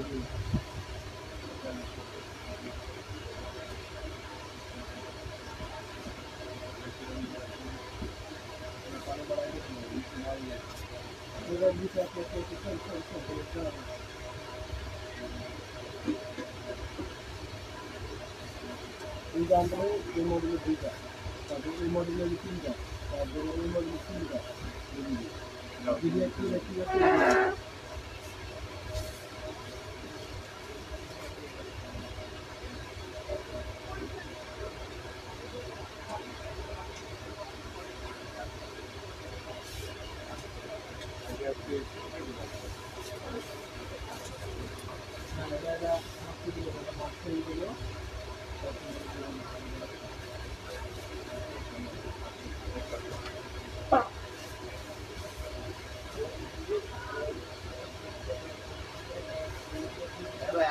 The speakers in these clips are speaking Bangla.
এই মডেলের দুইটা, তারপরে এই মডেলের তিনটা, তারপরে এই মডেলের তিনটা।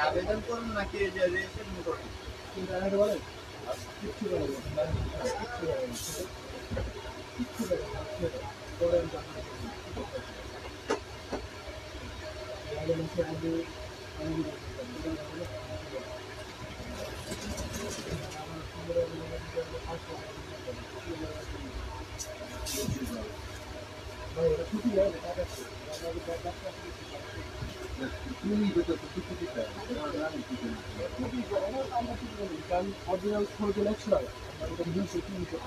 আবেদন করুন নাকি রেজিস্ট্রেশন করুন? বলেন কিচ্ছু বলেন অরিজিনাল খোঁজ একশো টাকা, দুশো তিনশো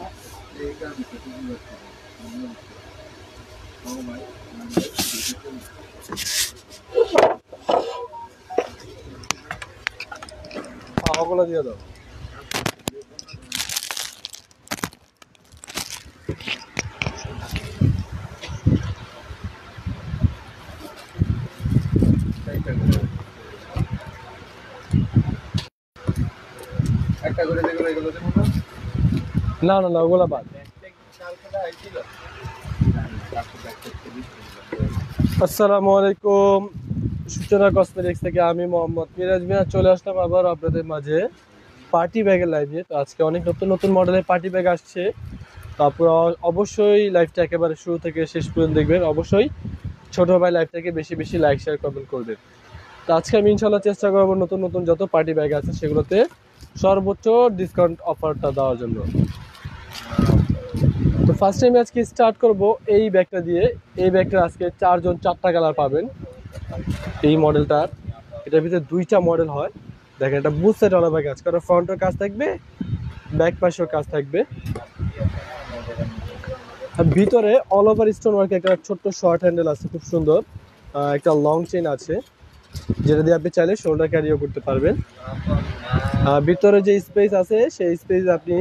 ওগুলো দিয়ে দাও। না না না ওগুলা বাদ। আসসালামু আলাইকুম, সূচনা কসমেটিক্স থেকে আমি মোহাম্মদ মিরাজ মিয়া চলে আসলাম আবার আপনাদের মাঝে পার্টি ব্যাগের লাইভ নিয়ে। তো আজকে অনেক নতুন নতুন মডেলের পার্টি ব্যাগ আসছে, তারপর অবশ্যই লাইভটা একেবারে শুরু থেকে শেষ পর্যন্ত দেখবেন। অবশ্যই ছোট ভাই লাইভটাকে বেশি বেশি লাইক শেয়ার কমেন্ট করবেন। তো আজকে আমি ইনশাল্লাহ চেষ্টা করবো নতুন নতুন যত পার্টি ব্যাগ আছে সেগুলোতে সর্বোচ্চ ডিসকাউন্ট অফারটা দেওয়ার জন্য। তো ফার্স্ট টাইম আজকে স্টার্ট করব এই ব্যাগটা দিয়ে। এই ব্যাগটার আজকে 4টা কালার পাবেন এই মডেলটার। এটার ভিতরে 2টা মডেল হয়। দেখেন এটা বুথ সেট ওয়ালা ব্যাগ আছে, কারণ ফ্রন্টের কাজ থাকবে, ব্যাক পাশেও কাজ থাকবে। আর ভিতরে অল ওভার স্টোন ওয়ার্ক একটা ছোট্ট শর্ট হ্যান্ডেল আছে, খুব সুন্দর। একটা লং চেইন আছে যেটা দিয়ে আপনি চাইলে শোল্ডার ক্যারিও করতে পারবেন। ভিতরে যে স্পেস আছে সেই স্পেস আপনি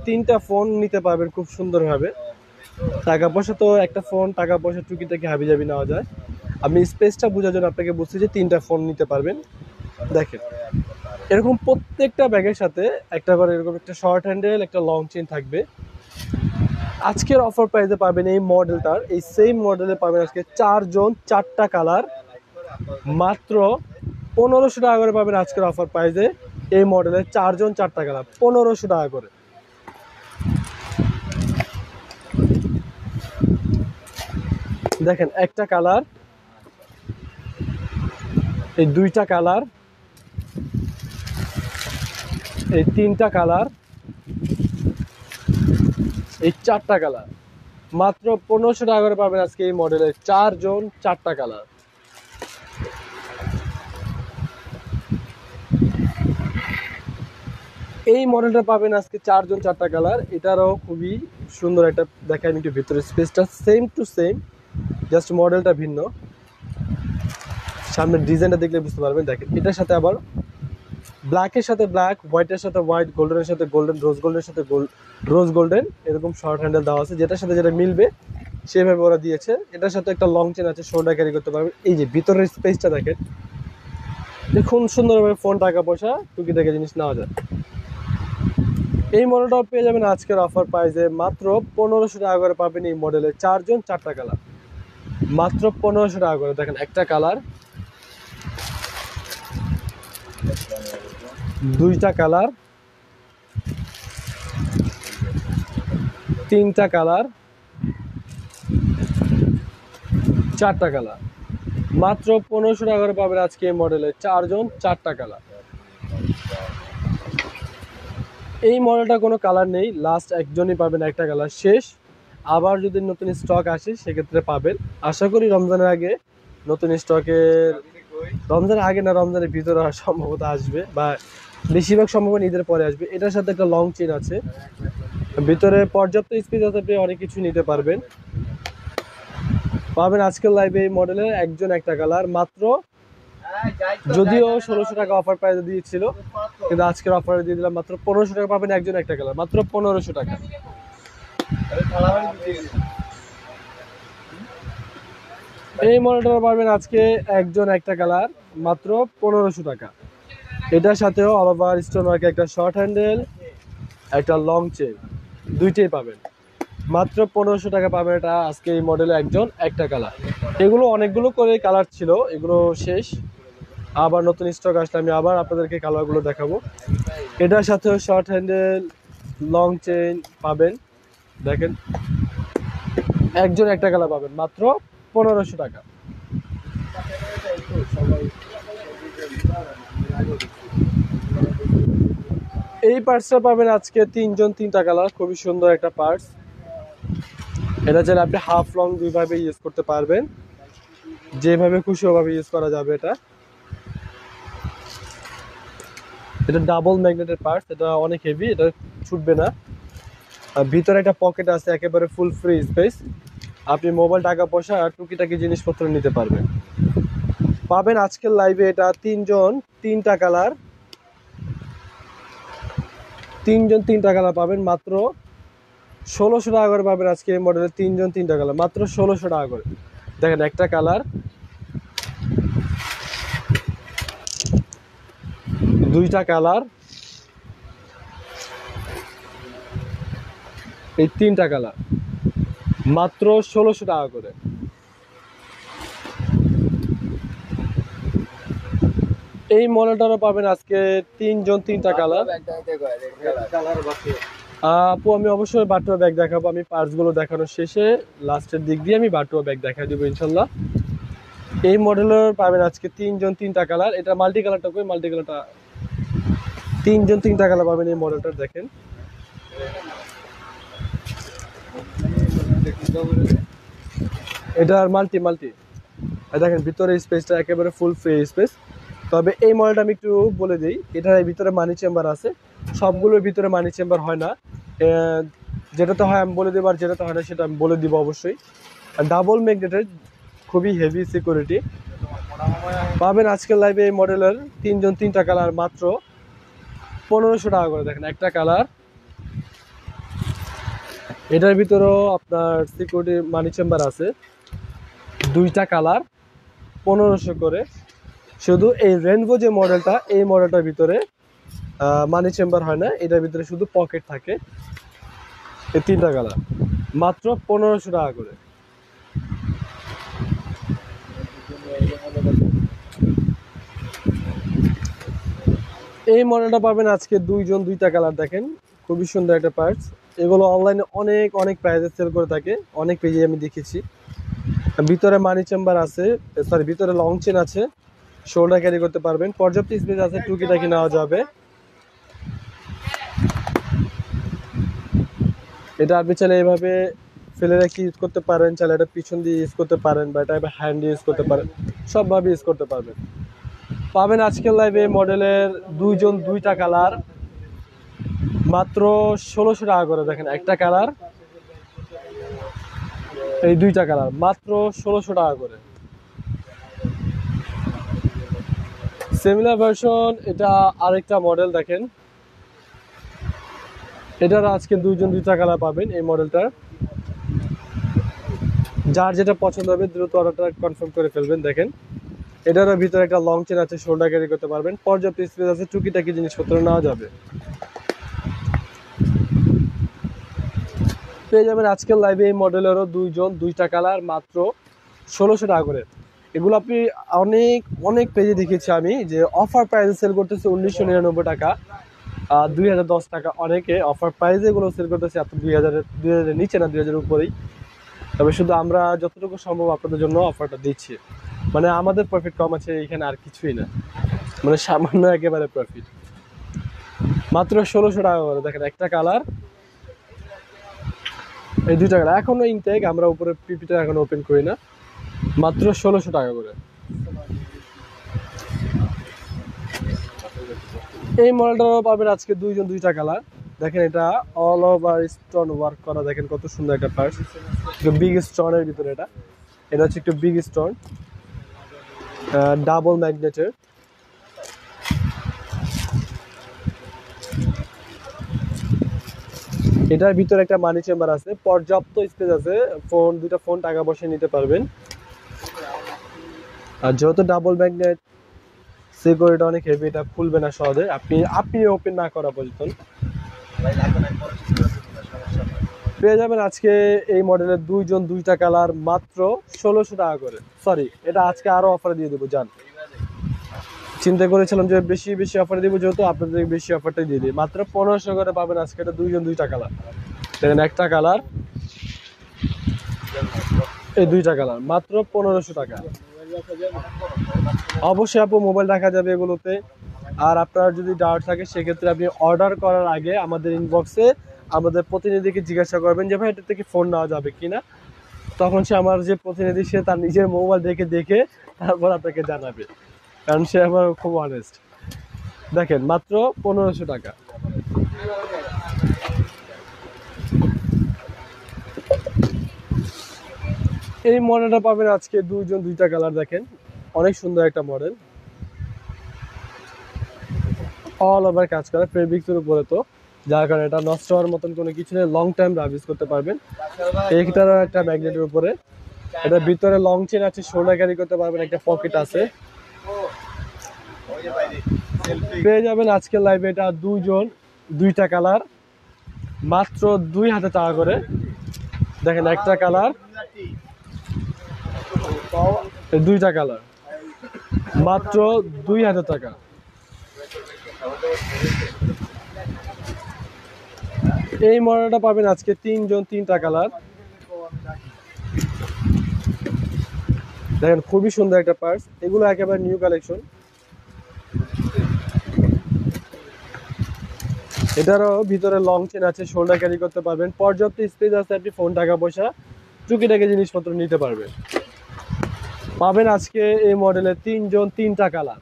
3টা ফোন নিতে পারবেন খুব সুন্দরভাবে। টাকা পয়সা তো একটা ফোন, টাকা পয়সা টুকিটাকি হাবিজাবি নেওয়া যায়। আমি স্পেসটা বোঝার জন্য আপনাকে বলছি যে 3টা ফোন নিতে পারবেন। দেখেন এরকম প্রত্যেকটা ব্যাগের সাথে একটা করে এরকম একটা শর্ট হ্যান্ডেল, একটা লং চেইন থাকবে। আজকের অফার প্রাইসে পাবেন এই মডেলটার, এই সেম মডেলে পাবেন আজকে 4 জন 4টা কালার মাত্র 1500 টাকা করে পাবেন আজকের অফার প্রাইসে। এই মডেলের 4 জন 4টা কালার 1500 টাকা করে। দেখেন একটা কালার, এই 2টা কালার, এই 3টা কালার, এই 4টা কালার মাত্র 1500 টাকা করে পাবেন আজকে এই মডেলের 4 জন 4টা কালার। এই মডেলটা পাবেন আজকে 4 জন 4টা কালার। এটারও খুবই সুন্দর একটা, দেখেন একটু ভিতরে স্পেসটা সেম টু সেম, জাস্ট মডেলটা ভিন্ন। সামনের ডিজাইনটা দেখলে বুঝতে পারবেন। দেখেন এটার সাথে আবার ব্ল্যাকের সাথে ব্ল্যাক, হোয়াইটের সাথে হোয়াইট, গোল্ডেনের সাথে গোল্ডেন, রোজ গোল্ডের সাথে রোজ গোল্ডেন, এরকম শর্ট হ্যান্ডেল দেওয়া আছে। যেটার সাথে যেটা মিলবে সেভাবে ওরা দিয়েছে। এটার সাথে একটা লং চেন আছে, শোল্ডার ক্যারি করতে পারবেন। এই যে ভিতরের স্পেসটা দেখেন, দেখুন সুন্দরভাবে ফোন, টাকা পয়সা টুকিটাকি জিনিস নেওয়া যায়। এই মডেলটাও পেয়ে যাবেন আজকের অফার প্রাইসে মাত্র 1500 টাকা করে পাবেন এই মডেলের 4 জন 4টা কালার মাত্র 1500 টাকা করে। দেখেন একটা কালার, 2টা কালার, 3টা কালার, 4টা কালার মাত্র 1500 টাকা করে পাবেন আজকে এই মডেলে 4 জন 4টা কালার। এই মডেলটা কোনো কালার নেই, লাস্ট একজনই পাবেন, একটা কালার শেষ। আবার যদি নতুন স্টক আসে সেক্ষেত্রে পাবেন। আশা করি রমজানের আগে নতুন স্টকের, রমজানের আগে না রমজানের ভিতরে সম্ভবত আসবে, বা বেশিরভাগ সম্ভাবনা ঈদের পরে আসবে। এটার সাথে একটা লং চেন আছে, ভিতরে পর্যাপ্ত স্পেস আছে, আপনি অনেক কিছু নিতে পারবেন। পাবেন আজকের লাইভে এই মডেলের একজন একটা কালার মাত্র, যদিও 1600 টাকা অফার প্রাইসে দিয়েছিল, কিন্তু আজকের অফারে দিয়ে দিলাম মাত্র 1500 টাকা। পাবেন একজন একটা কালার মাত্র 1500 টাকা। এই মডেলটা পাবেন আজকে একজন একটা কালার মাত্র 1500 টাকা। এটার সাথেও অল ওভার স্টোন ওয়ার্ক একটা শর্ট হ্যান্ডেল, একটা লং চেন, দুইটাই পাবেন মাত্র 1500 টাকা। পাবেন এটা আজকে এই মডেলে একজন একটা কালার। এগুলো অনেকগুলো করে কালার ছিল, এগুলো শেষ। আবার নতুন স্টক আসলে আমি আবার আপনাদেরকে কালারগুলো দেখাবো। এটার সাথেও শর্ট হ্যান্ডেল লং চেন পাবেন, দেখেন একজন একটা কালার পাবেন মাত্র 1500 টাকা। এই পার্টসটা পাবেন আজকে 3 জন 3টা কালার, খুবই সুন্দর একটা পার্টস। এটা চাইলে আপনি হাফ লং দুইভাবে ইউজ করতে পারবেন, যেভাবে খুশি ওভাবে ইউজ করা যাবে। এটা ডাবল ম্যাগনেটের পার্টস, এটা অনেক হেভি, এটা ছুটবে না। আর ভিতরে একটা পকেট আছে, একেবারে ফুল ফ্রি স্পেস, আপনি মোবাইল, টাকা পয়সা আর টুকিটাকি জিনিসপত্র নিতে পারবেন। পাবেন আজকের লাইভে এটা 3 জন 3টা কালার, 3 জন 3টা কালার পাবেন মাত্র 1600 টাকা করে। পাবেন আজকে এই মডেলের 3 জন 3টা কালার মাত্র 1600 টাকা করে। দেখেন একটা কালার, দুইটা কালার, এই 3টা কালার মাত্র 1600 টাকা করে। এই মডেলটারও পাবেন আজকে 3 জন 3টা কালার। আপু আমি অবশ্যই বাটুয়া ব্যাগ দেখাবো, আমি পার্টসগুলো দেখানোর শেষে লাস্টের দিক দিয়ে আমি বাটুয়া ব্যাগ দেখা দেবো ইনশাল্লাহ। এই মডেলের পাবেন আজকে 3 জন 3টা কালার। এটা মাল্টি কালারটা কই, মাল্টি কালারটা 3 জন 3টা কালার পাবেন এই মডেলটার। দেখেন এটার মাল্টি দেখেন ভিতরে স্পেসটা একেবারে ফুল ফ্রি স্পেস। তবে এই মডেলটা আমি একটু বলে দিই, এটার ভিতরে মানি চেম্বার আছে, সবগুলোর ভিতরে মানি চেম্বার হয় না। যেটাতে হয় আমি বলে দেবো, আর যেটাতে হয় না সেটা আমি বলে দিব অবশ্যই। ডাবল ম্যাগনেটের, খুবই হেভি সিকিউরিটি। পাবেন আজকের লাইভে এই মডেলের 3 জন 3টা কালার মাত্র 1500 টাকা করে। দেখেন একটা কালার, এটার ভিতরেও আপনার সিকিউরিটি মানি চেম্বার আছে, 2টা কালার 1500 করে। শুধু এই রেনবো যে মডেলটা, এই মডেলটার ভিতরে মানি চেম্বার হয় না, এটার ভিতরে শুধু পকেট থাকে। এই 3টা কালার মাত্র 1500 টাকা করে। এই মডেলটা পাবেন আজকে 2 জন 2টা কালার। দেখেন খুবই সুন্দর একটা পার্টস। এগুলো অনলাইনে অনেক প্রাইসে সেল করে থাকে, অনেক পেজে আমি দেখেছি। ভিতরে মানি চেম্বার আছে, সরি ভিতরে লং চেন আছে, শোল্ডার ক্যারি করতে পারবেন, পর্যাপ্ত স্পেস আছে, টুকিটাকি নেওয়া যাবে। এটা আপনি চাইলে এইভাবে ফেলে রেখে ইউজ করতে পারেন, চাইলে এটা পিছন দিয়ে ইউজ করতে পারেন, বা এটা হ্যান্ড দিয়ে ইউজ করতে পারেন, সবভাবে ইউজ করতে পারবেন। পাবেন আজকের লাইভে মডেলের 2 জন 2টা কালার মাত্র 1600 টাকা করে। দেখেন একটা কালার, এই 2টা কালার মাত্র 1600 টাকা করে। সিমিলার ভার্সন এটা আরেকটা মডেল, দেখেন এটার আজকে 2 জন 2টা কালার পাবেন এই মডেলটার। যার যেটা পছন্দ হবে দ্রুত অর্ডারটা কনফার্ম করে ফেলবেন। দেখেন এটারও ভিতরে একটা লং চেন আছে, শোল্ডার ক্যারি করতে পারবেন, পর্যাপ্ত স্পেস আছে, টুকিটাকি জিনিসপত্র নেওয়া যাবে। পেয়ে যাবেন আজকের লাইভে এই মডেলেরও 2 জন 2টা কালার মাত্র 1600 টাকা করে। এগুলো আপনি অনেক পেজে দেখেছি আমি, যে অফার প্রাইসে সেল করতেছে 1999 টাকা, 2010 টাকা। অনেকে অফার প্রাইসে এগুলো সেল করতেছে আপনার 2000-এর নিচে না, 2000-এর উপরেই। তবে শুধু আমরা যতটুকু সম্ভব আপনাদের জন্য অফারটা দিচ্ছি। মানে আমাদের প্রফিট কম আছে এখানে, আর কিছুই না, মানে সামান্য একেবারে প্রফিট। মাত্র 1600 টাকা করে দেখেন একটা কালার, এই 2টা কালার এখনো ইনটেক, আমরা উপরে পিপিটা এখন ওপেন করি না, মাত্র 1600 টাকা করে। এই মডেলটাও পাবেন আজকে 2টা কালার। দেখেন এটা অল ওভার স্টোন ওয়ার্ক করা, দেখেন কত সুন্দর একটা পার্স, বিগ স্টোনের ভিতরে এটা, এটা হচ্ছে একটু বিগ স্টোন, ডাবল ম্যাগনেটের। এটার ভিতরে একটা মানি চেম্বার আছে, পর্যাপ্ত স্পেস আছে, দুইটা ফোন টাকা পয়সা নিতে পারবেন। আর যেহেতু ডাবল ম্যাগনেট, সিকিউরিটি অনেক হেভি, এটা খুলবে না সহজে আপনি ওপেন না করা পর্যন্ত। পেয়ে যাবেন আজকে এই মডেলের 2টা কালার মাত্র 1600 টাকা করে। সরি, এটা আজকে আরো অফার দিয়ে দেবো জান, চিন্তা করেছিলাম যে বেশি বেশি অফার দিব, যেহেতু আপনাদের বেশি অফারটাই দিয়ে দিই, মাত্র 1500 করে পাবেন আজকে এটা 2টা কালার। দেখেন একটা কালার, এই 2টা কালার মাত্র 1500 টাকা। অবশ্যই আপু মোবাইল রাখা যাবে এগুলোতে। আর আপনার যদি ডাউট থাকে সেক্ষেত্রে আপনি অর্ডার করার আগে আমাদের ইনবক্সে আমাদের প্রতিনিধিকে জিজ্ঞাসা করবেন যে ভাই এটা থেকে ফোন নেওয়া যাবে কিনা, তখন সে আমার যে প্রতিনিধি সে তার নিজের মোবাইল দেখে তারপর আপনাকে জানাবে, কারণ সে আমার খুব অনেস্ট। দেখেন মাত্র 1500 টাকা। এই মডেলটা পাবেন আজকে 2টা কালার, দেখেন অনেক সুন্দর একটা মডেল, অল ওভার কাজ করা ফেব্রিক্সের উপরে, তো যার কারণে এটা নষ্ট হওয়ার মতন কোনো কিছু নেই, লং টাইম ইউজ করতে পারবেন। এইটারও একটা ম্যাগনেটের উপরে, এটার ভিতরে লং চেন আছে, শোল্ডার ক্যারি করতে পারবেন, একটা পকেট আছে। পেয়ে যাবেন আজকের লাইভে এটা 2টা কালার মাত্র 2000 টাকা করে। দেখেন একটা কালার, 2টা কালার মাত্র 2000 টাকা। এই মডেলটা পাবেন আজকে 3টা কালার। দেখেন খুবই সুন্দর একটা পার্স, এগুলো একেবারে নিউ কালেকশন। এটারও ভিতরে লং চেন আছে, শোল্ডার ক্যারি করতে পারবেন, পর্যাপ্ত স্পেস আছে, আপনি ফোন টাকা পয়সা টুকিটাকি জিনিসপত্র নিতে পারবেন। পাবেন আজকে এই মডেলের 3টা কালার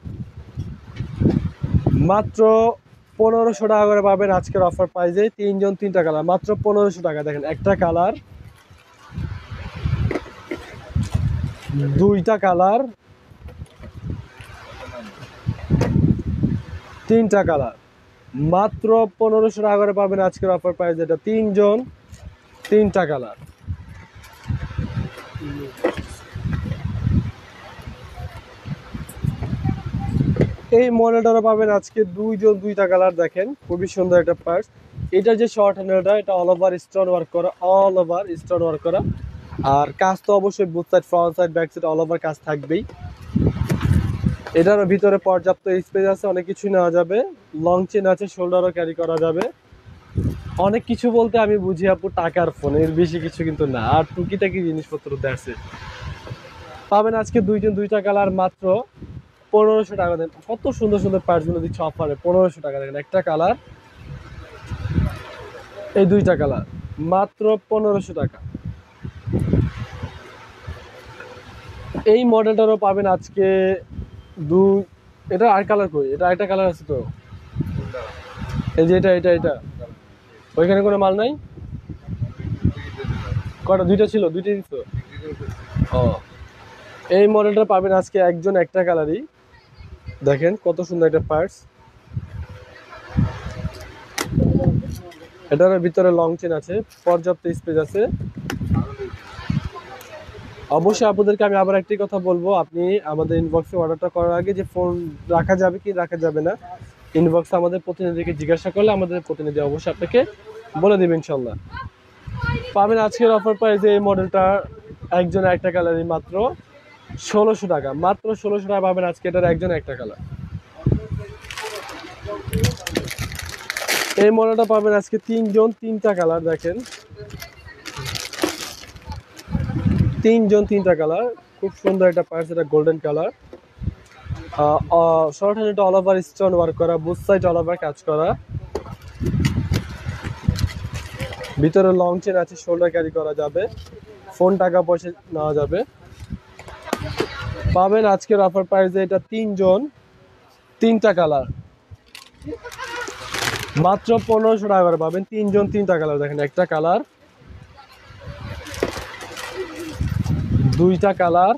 মাত্র 1500 টাকা করে পাবেন আজকের অফার প্রাইসে। 3টা কালার মাত্র 1500 টাকা। দেখেন একটা কালার, 2টা কালার, 3টা কালার মাত্র 1500 টাকা করে পাবেন আজকের অফার প্রাইস। এটা 3টা কালার। এই মডেলটা পাবেন আজকে 2টা কালার। দেখেন খুবই সুন্দর একটা পার্স। এটা যে শর্ট হ্যান্ডেলটা, এটা অল ওভার স্টোন ওয়ার্ক করা, অল ওভার স্টোন ওয়ার্ক করা। আর কাজ তো অবশ্যই booth side, front side, back side all over কাজ থাকবেই। এটার ভিতরে পর্যাপ্ত স্পেস আছে, অনেক কিছু নেওয়া যাবে, লং চেন আছে, শোল্ডারও ক্যারি করা যাবে। অনেক কিছু বলতে আমি বুঝি আপু টাকার ফোন, এর বেশি কিছু কিন্তু না, আর টুকিটাকি জিনিসপত্র আছে। পাবেন আজকে 2টা কালার মাত্র 1500 টাকা। দেন কত সুন্দর সুন্দর পার্টসগুলো দিচ্ছে অফারে 1500 টাকা। দেখেন একটা কালার, এই 2টা কালার মাত্র 1500 টাকা। এই মডেলটারও পাবেন আজকে এটা আর কালার কই, এটা একটা কালার আছে তো, এই যে এটা ওইখানে কোনো মাল নাই, কটা 2টা ছিল, 2টাই দিত। ও, এই মডেলটা পাবেন আজকে একজন একটা কালারই। দেখেন কত সুন্দর একটা পার্স, এটার ভিতরে লং চেন আছে, পর্যাপ্ত স্পেস আছে। অবশ্যই আপনাদেরকে আমি আবার একটি কথা বলবো, আপনি আমাদের ইনবক্সে অর্ডারটা করার আগে যে ফোন রাখা যাবে কি রাখা যাবে না, ইনবক্সে আমাদের প্রতিনিধিকে জিজ্ঞাসা করলে আমাদের প্রতিনিধি অবশ্যই আপনাকে বলে দেবে ইনশাল্লাহ। পাবেন আজকের অফার প্রাইসে এই মডেলটা একজন একটা কালারই মাত্র 1600 টাকা। মাত্র 1600 টাকা পাবেন আজকে এটার একজন একটা কালার। এই মডেলটা পাবেন আজকে 3টা কালার। দেখেন 3টা কালার, খুব সুন্দর একটা পার্স, এটা গোল্ডেন কালার। শর্ট হ্যান্ড, এটা অল ওভার স্টোন ওয়ার্ক করা, বুথ সাইড অল ওভার কাজ করা। ভিতরে লং চেন আছে, শোল্ডার ক্যারি করা যাবে, ফোন টাকা পয়সা নেওয়া যাবে। পাবেন আজকের অফার প্রাইসে এটা 3 জন 3টা কালার মাত্র 1500 টাকা করে পাবেন। 3 জন 3টা কালার, দেখেন একটা কালার, 2টা কালার,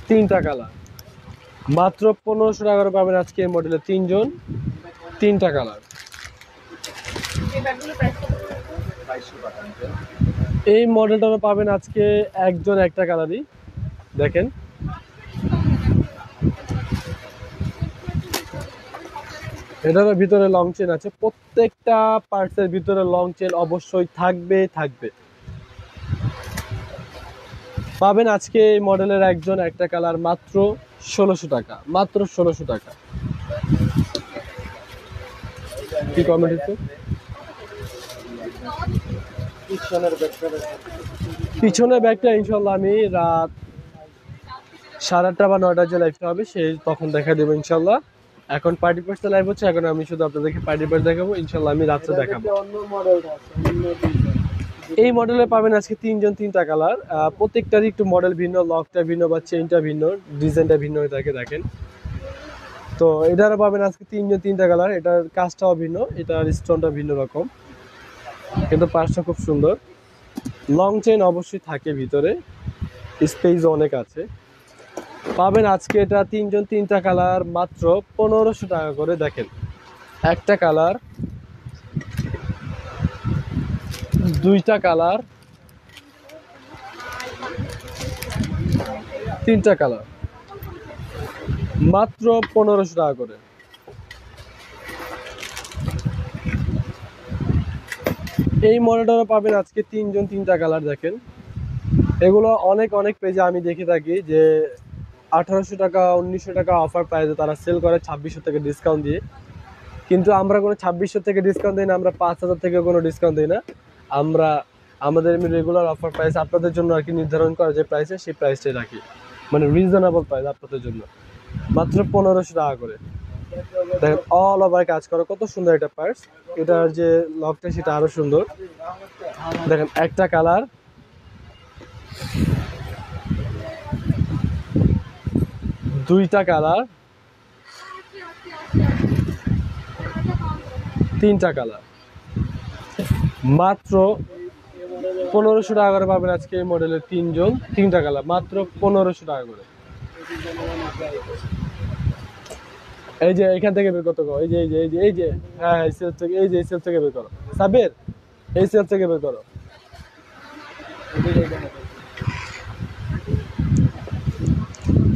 3টা কালার, মাত্র 1500 টাকা করে পাবেন আজকে এই মডেলে 3 জন 3টা কালার। এই মডেলটা পাবেন আজকে একজন একটা কালারই। দেখেন এটার ভিতরে লং চেন আছে, প্রত্যেকটা পার্টসের ভিতরে লং চেন অবশ্যই থাকবে। পাবেন আজকে এই মডেলের একজন একটা কালার মাত্র 1600 টাকা, মাত্র 1600 টাকা। কি কমেন্ট হচ্ছে? পিছনের ব্যাগটা ইনশাল্লাহ আমি রাত 8:30 বা 9টার যে লাইভটা হবে সেই তখন দেখা দেবো ইনশাল্লাহ। এখন পার্টি পার্সে লাইভ হচ্ছে, এখন আমি শুধু আপনাদেরকে পার্টি পার্স দেখাবো ইনশাল্লাহ, আমি রাত্রে দেখাবো। এই মডেলে পাবেন আজকে 3 জন 3টা কালার, প্রত্যেকটারই একটু মডেল ভিন্ন, লকটা ভিন্ন বা চেইনটা ভিন্ন, ডিজাইনটা ভিন্ন হয়ে থাকে। দেখেন তো এটারও পাবেন আজকে 3 জন 3টা কালার, এটার কাজটাও ভিন্ন, এটার স্টোনটা ভিন্ন রকম, কিন্তু পার্সটা খুব সুন্দর। লং চেইন অবশ্যই থাকে ভিতরে, স্পেস অনেক আছে। পাবেন আজকে এটা 3 জন 3টা কালার মাত্র 1500 টাকা করে। দেখেন একটা কালার, 2টা কালার, 3টা কালার, মাত্র 1500 টাকা করে। এই মডেলটা পাবেন আজকে 3 জন 3টা কালার। দেখেন এগুলো অনেক পেজে আমি দেখে থাকি যে 1800 টাকা 1900 টাকা অফার প্রাইসে তারা সেল করে 2600 থেকে ডিসকাউন্ট দিয়ে, কিন্তু আমরা কোনো 2600 থেকে ডিসকাউন্ট দিই না, আমরা 5000 থেকে কোনো ডিসকাউন্ট দিই না। আমরা আমাদের রেগুলার অফার প্রাইস আপনাদের জন্য আর কি নির্ধারণ করা যে প্রাইসে, সেই প্রাইসটাই রাখি, মানে রিজনেবল প্রাইস আপনাদের জন্য, মাত্র 1500 টাকা করে। দেখেন অল ওভার কাজ করা, কত সুন্দর একটা পার্স। এটার যে লকটা সেটা আরো সুন্দর। দেখেন একটা কালার, 2টা কালার, 3টা কালার, মাত্র 1500 টাকা করে পাবেন আজকে এই মডেলের 3 জন 3টা কালার, মাত্র 1500 টাকা করে। এই যে এখান থেকে বের করতে এই যে হ্যাঁ এই সেল থেকে, এই যে সেল থেকে বের করো সাবের, এই সেল থেকে বের করো।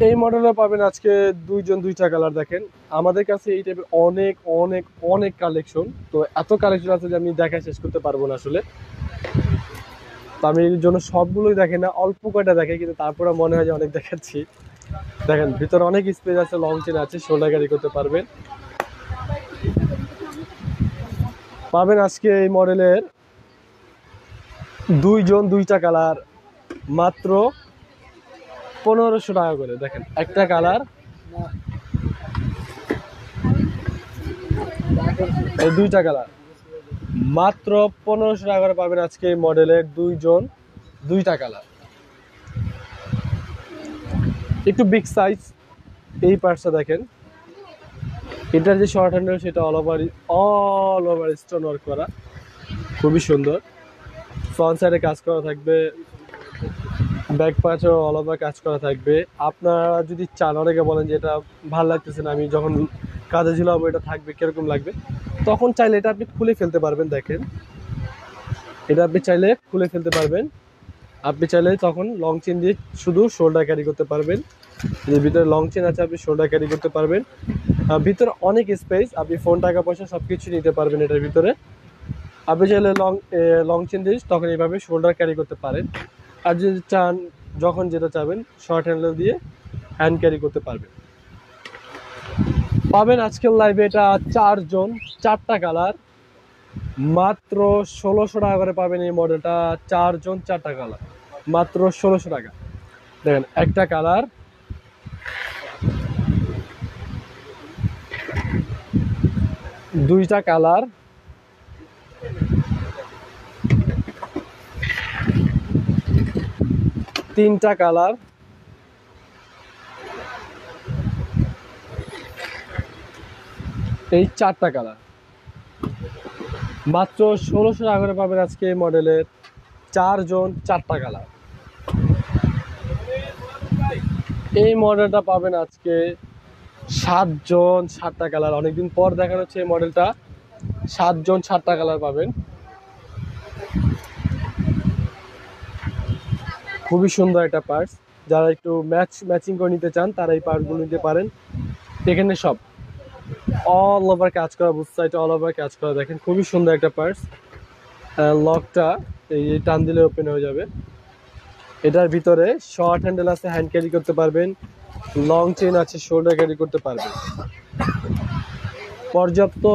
এই মডেলে পাবেন আজকে 2 জন 2টা কালার। দেখেন আমাদের কাছে এই টাইপের অনেক কালেকশন, তো এত কালেকশন আছে যে আমি দেখা শেষ করতে পারবো না আসলে। তো আমি এর জন্য সবগুলোই দেখি না, অল্প কয়টা দেখে, কিন্তু তারপরে মনে হয় যে অনেক দেখাচ্ছি। দেখেন ভিতরে অনেক স্পেস আছে, লং চেন আছে, শোল্ডার ক্যারি করতে পারবেন। পাবেন আজকে এই মডেলের 2 জন 2টা কালার মাত্র 1500 টাকা করে। দেখেন একটা কালার, এই 2টা কালার মাত্র 1500 টাকা করে পাবেন আজকে এই মডেলের 2 জন 2টা কালার। একটু বিগ সাইজ এই পার্টসটা দেখেন, এটার যে শর্ট হ্যান্ডেল সেটা অল ওভার স্টোন ওয়ার্ক করা, খুবই সুন্দর। ফ্রন্ট সাইডে কাজ করা থাকবে, ব্যাক পার্টও অল ওভার কাজ করা থাকবে। আপনারা যদি চান, অনেকে বলেন যে এটা ভালো লাগতেছে না, আমি যখন কাজে ঝুলাবো এটা থাকবে কিরকম লাগবে, তখন চাইলে এটা আপনি খুলে ফেলতে পারবেন। দেখেন এটা আপনি চাইলে খুলে ফেলতে পারবেন, আপনি চাইলে তখন লং চেন দিয়ে শুধু শোল্ডার ক্যারি করতে পারবেন। এর ভিতরে লং চেন আছে, আপনি শোল্ডার ক্যারি করতে পারবেন। ভিতরে অনেক স্পেস, আপনি ফোন টাকা পয়সা সব কিছু নিতে পারবেন এটার ভিতরে। আপনি চাইলে লং চেন দিয়ে তখন এইভাবে শোল্ডার ক্যারি করতে পারেন, আর যদি চান যখন যেটা চাবেন শর্ট হ্যান্ডেল দিয়ে হ্যান্ড ক্যারি করতে পারবেন। পাবেন আজকের লাইভে এটা 4 জন 4টা কালার মাত্র 1600 টাকা করে পাবেন এই মডেলটা। 4 জন 4টা কালার, মাত্র 1600 টাকা। দেখেন একটা কালার, দুইটা কালার, তিনটা কালার, এই 4টা কালার। মাত্র 1600 টাকা করে পাবেন আজকে এই মডেলের 4 জন 4টা কালার। এই মডেলটা পাবেন আজকে 7 জন 7টা কালার। অনেকদিন পর দেখানো হচ্ছে এই মডেলটা, 7 জন 7টা কালার পাবেন। খুবই সুন্দর একটা পার্স, যারা একটু ম্যাচিং করে নিতে চান তারা এই পার্সগুলো নিতে পারেন। এখানে সব অল ওভার কাজ করা, বুথ সাইড অল ওভার কাজ করা। দেখেন খুবই সুন্দর একটা পার্স। লকটা এই টান দিলে ওপেন হয়ে যাবে। এটার ভিতরে শর্ট হ্যান্ডেল আছে, হ্যান্ড ক্যারি করতে পারবেন। লং চেন আছে, শোল্ডার ক্যারি করতে পারবেন। পর্যাপ্ত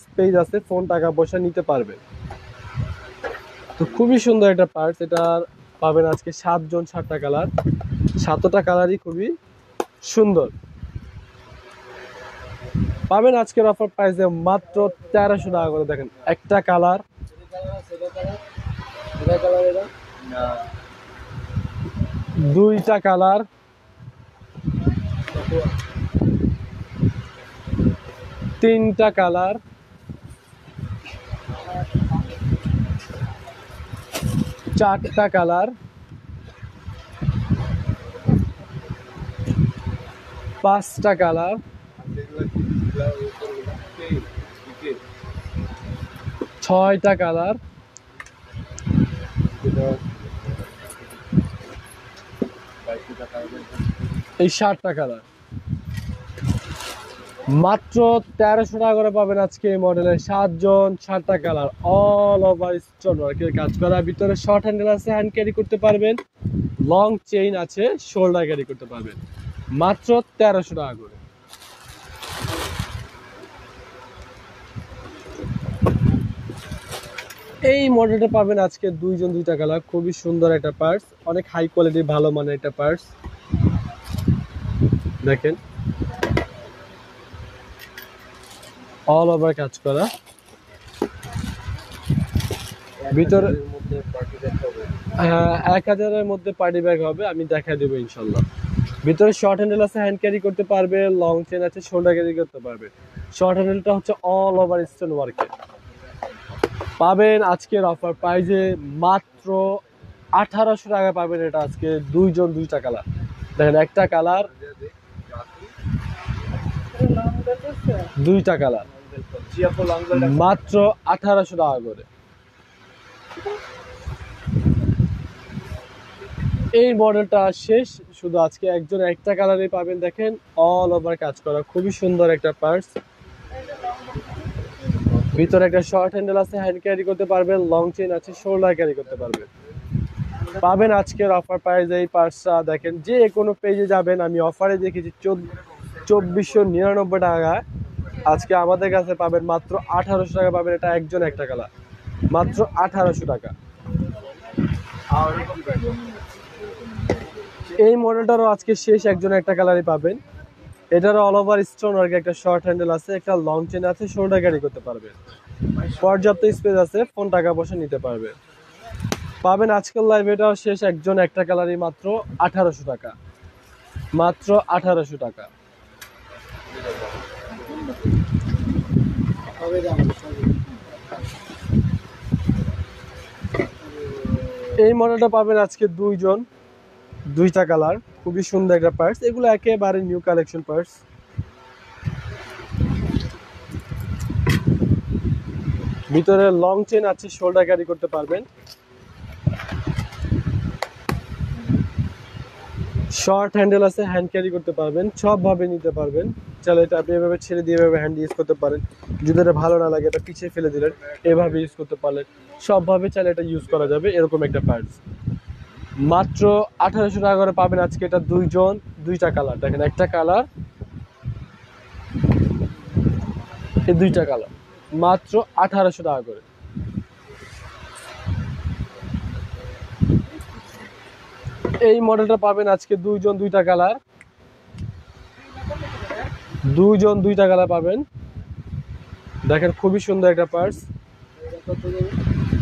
স্পেস আছে, ফোন টাকা পয়সা নিতে পারবেন। তো খুবই সুন্দর একটা পার্স। এটা পাবেন আজকে 7 জন 7টা কালার। 7টা কালারই খুবই সুন্দর। পাবেন আজকের অফার প্রাইসে মাত্র 1300 টাকা করে। দেখেন একটা কালার, দুইটা কালার, তিনটা কালার, চারটা কালার, পাঁচটা কালার, ছয়টা কালার, এই 7টা কালার। মাত্র 1300 টাকা করে পাবেন আজকে এই মডেলের 7 জন 7টা কালার। অল ওভার স্টোন ওয়ার্কের কাজ করা, ভিতরে শর্ট হ্যান্ডেল আছে, হ্যান্ড ক্যারি করতে পারবেন। লং চেইন আছে, শোল্ডার ক্যারি করতে পারবেন। মাত্র 1300 টাকা করে। এই মডেলটা পাবেন আজকে 2 জন 2টা কালার। খুবই সুন্দর একটা পার্স, অনেক হাই কোয়ালিটি ভালো মানের একটা পার্স। দেখেন অল ওভার কাজ করা, ভিতরে 1000-এর মধ্যে পার্টি ব্যাগ হবে, আমি দেখাই দেবো ইনশাল্লাহ। ভিতরে শর্ট হ্যান্ডেল আছে, হ্যান্ড ক্যারি করতে পারবে। লং চেন আছে, শোল্ডার ক্যারি করতে পারবে। শর্ট হ্যান্ডেলটা হচ্ছে অল ওভার স্টোন ওয়ার্কে। পাবেন আজকের অফার প্রাইজে মাত্র 1800 টাকা পাবেন এটা আজকে। 2 জন 2টা কালার। দেখেন একটা কালার, দুইটা কালার, মাত্র 1800 টাকা করে। এই মডেলটা শেষ, শুধু আজকে একজন একটা কালারই পাবেন। দেখেন অল ওভার কাজ করা, খুবই সুন্দর একটা পার্স। ভিতরে একটা শর্ট হ্যান্ডেল আছে, হ্যান্ড ক্যারি করতে পারবেন। লং চেন আছে, শোল্ডার ক্যারি করতে পারবেন। পাবেন আজকের অফার প্রাইস এই পার্সটা। দেখেন যে কোনো পেজে যাবেন, আমি অফারে দেখেছি 2499 টাকা। আজকে আমাদের কাছে পাবেন মাত্র 1800 টাকা পাবেন। এটা একজন একটা কালার, মাত্র 1800 টাকা। এই মডেলটারও আজকে শেষ, একজন একটা কালারই পাবেন। এটারও অল ওভার স্টোন ওয়ার্ক, একটা শর্ট হ্যান্ডেল আছে, একটা লং চেন আছে, শোল্ডার ক্যারি করতে পারবে। পর্যাপ্ত স্পেস আছে, ফোন টাকা পয়সা নিতে পারবে। পাবেন আজকের লাইভ, এটাও শেষ, একজন একটা কালারই, মাত্র 1800 টাকা, মাত্র 1800 টাকা। এই মডেলটা পাবেন আজকে 2 জন 2টা কালার। খুবই সুন্দর একটা পার্স, এগুলো একেবারে নিউ কালেকশন পার্স। ভিতরে লং চেন আছে, শোল্ডার ক্যারি করতে পারবেন। শর্ট হ্যান্ডেল আছে, হ্যান্ড ক্যারি করতে পারবেন। সবভাবে নিতে পারবেন। চাইলে এটা আপনি এভাবে ছেড়ে দিয়ে এভাবে হ্যান্ড ইউজ করতে পারেন। যদি এটা ভালো না লাগে এটা পিছিয়ে ফেলে দিলেন, এভাবে ইউজ করতে পারলেন। সবভাবে চাইলে এটা ইউজ করা যাবে, এরকম একটা পার্স। মাত্র 1800 টাকা করে পাবেন আজকে এটা। 2 জন 2টা কালার। দেখেন একটা কালার, এই 2টা কালার, মাত্র 1800 টাকা করে। এই মডেলটা পাবেন আজকে দুইজন দুইটা কালার, দুইজন দুইটা কালার পাবেন। দেখেন খুবই সুন্দর একটা পার্স।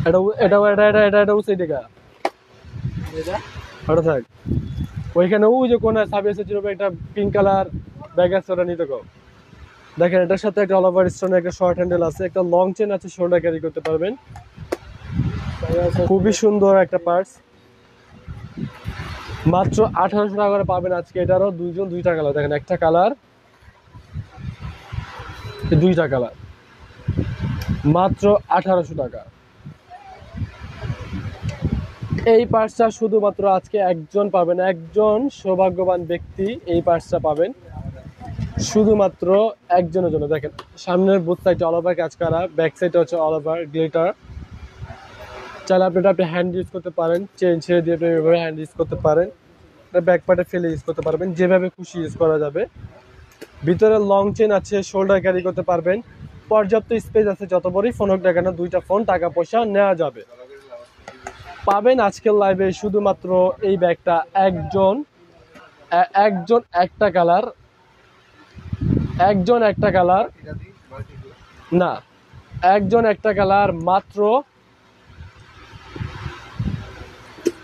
এটা এটা এটা এটা এটা এটা উঁচু টাকা ওটা থাক। ওইখানে ওই যে কোন সাবিয়াসে ছিল একটা পিঙ্ক কালার ব্যাগ আছে, ওটা নিতে কও। দেখেন এটার সাথে একটা অল ওভার স্টোনের একটা শর্ট হ্যান্ডেল আছে, একটা লং চেন আছে, শোল্ডার ক্যারি করতে পারবেন। খুবই সুন্দর একটা পার্স, মাত্র 1800 টাকা করে পাবেন আজকে। এটারও দুইজন দুইটা কালার, দেখেন একটা কালার, দুইটা কালার, মাত্র 1800 টাকা। এই পার্সটা শুধুমাত্র আজকে একজন পাবেন, একজন সৌভাগ্যবান ব্যক্তি এই পার্সটা পাবেন, শুধুমাত্র একজনের জন্য। দেখেন সামনের বুথ সাইডে অল ওভার কাজ করা, ব্যাক সাইডে হচ্ছে অল ওভার গ্লিটার। চাইলে আপনি হ্যান্ড ইউজ করতে পারেন, চেন ছেড়ে দিয়ে আপনি এভাবে হ্যান্ড ইউজ করতে পারেন, ব্যাক পার্টে ফেলে ইউজ করতে পারবেন, যেভাবে খুশি ইউজ করা যাবে। ভিতরে লং চেন আছে, শোল্ডার ক্যারি করতে পারবেন, পর্যাপ্ত স্পেস আছে, যত বড়ই ফোন হোক না কেন দুইটা ফোন টাকা পয়সা নেওয়া যাবে। পাবেন আজকের লাইভে শুধুমাত্র এই ব্যাগটা একজন, একজন একটা কালার, একজন একটা কালার না, একজন একটা কালার, মাত্র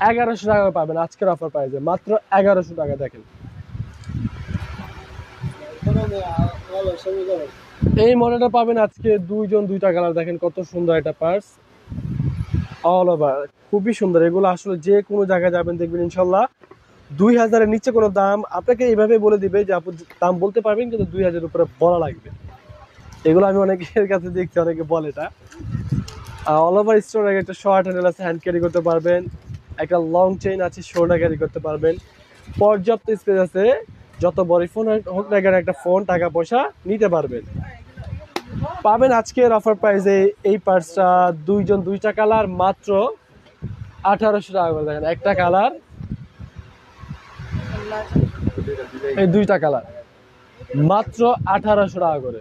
1100 টাকা পাবেন আজকের অফার প্রাইসে, মাত্র 1100 টাকা। দেখেন এই মডেলটা পাবেন আজকে দুইজন দুইটা কালার। দেখেন কত সুন্দর একটা পার্স, অল ওভার খুবই সুন্দর। এগুলো আসলে যে কোনো জায়গায় যাবেন দেখবেন ইনশাল্লাহ 2000-এর নিচে কোনো দাম আপনাকে এইভাবে বলে দিবে যে আপনি দাম বলতে পারবেন, কিন্তু 2000-এর উপরে বলা লাগবে। এগুলো আমি অনেকের কাছে দেখছি, অনেকে বলে এটা। অল ওভার স্টোর একটা শর্ট হ্যান্ডেল আছে, হ্যান্ড ক্যারি করতে পারবেন, একটা লং চেইন আছে, শোল্ডার ক্যারি করতে পারবেন, পর্যাপ্ত স্পেস আছে, যত বড় ফোন হোক না কেন একটা ফোন টাকা পয়সা নিতে পারবেন। পাবেন আজকের অফার প্রাইসে এই পার্সটা দুইজন দুইটা কালার, মাত্র 1800 টাকা করে। দেখেন একটা কালার, এই দুইটা কালার, মাত্র 1800 টাকা করে।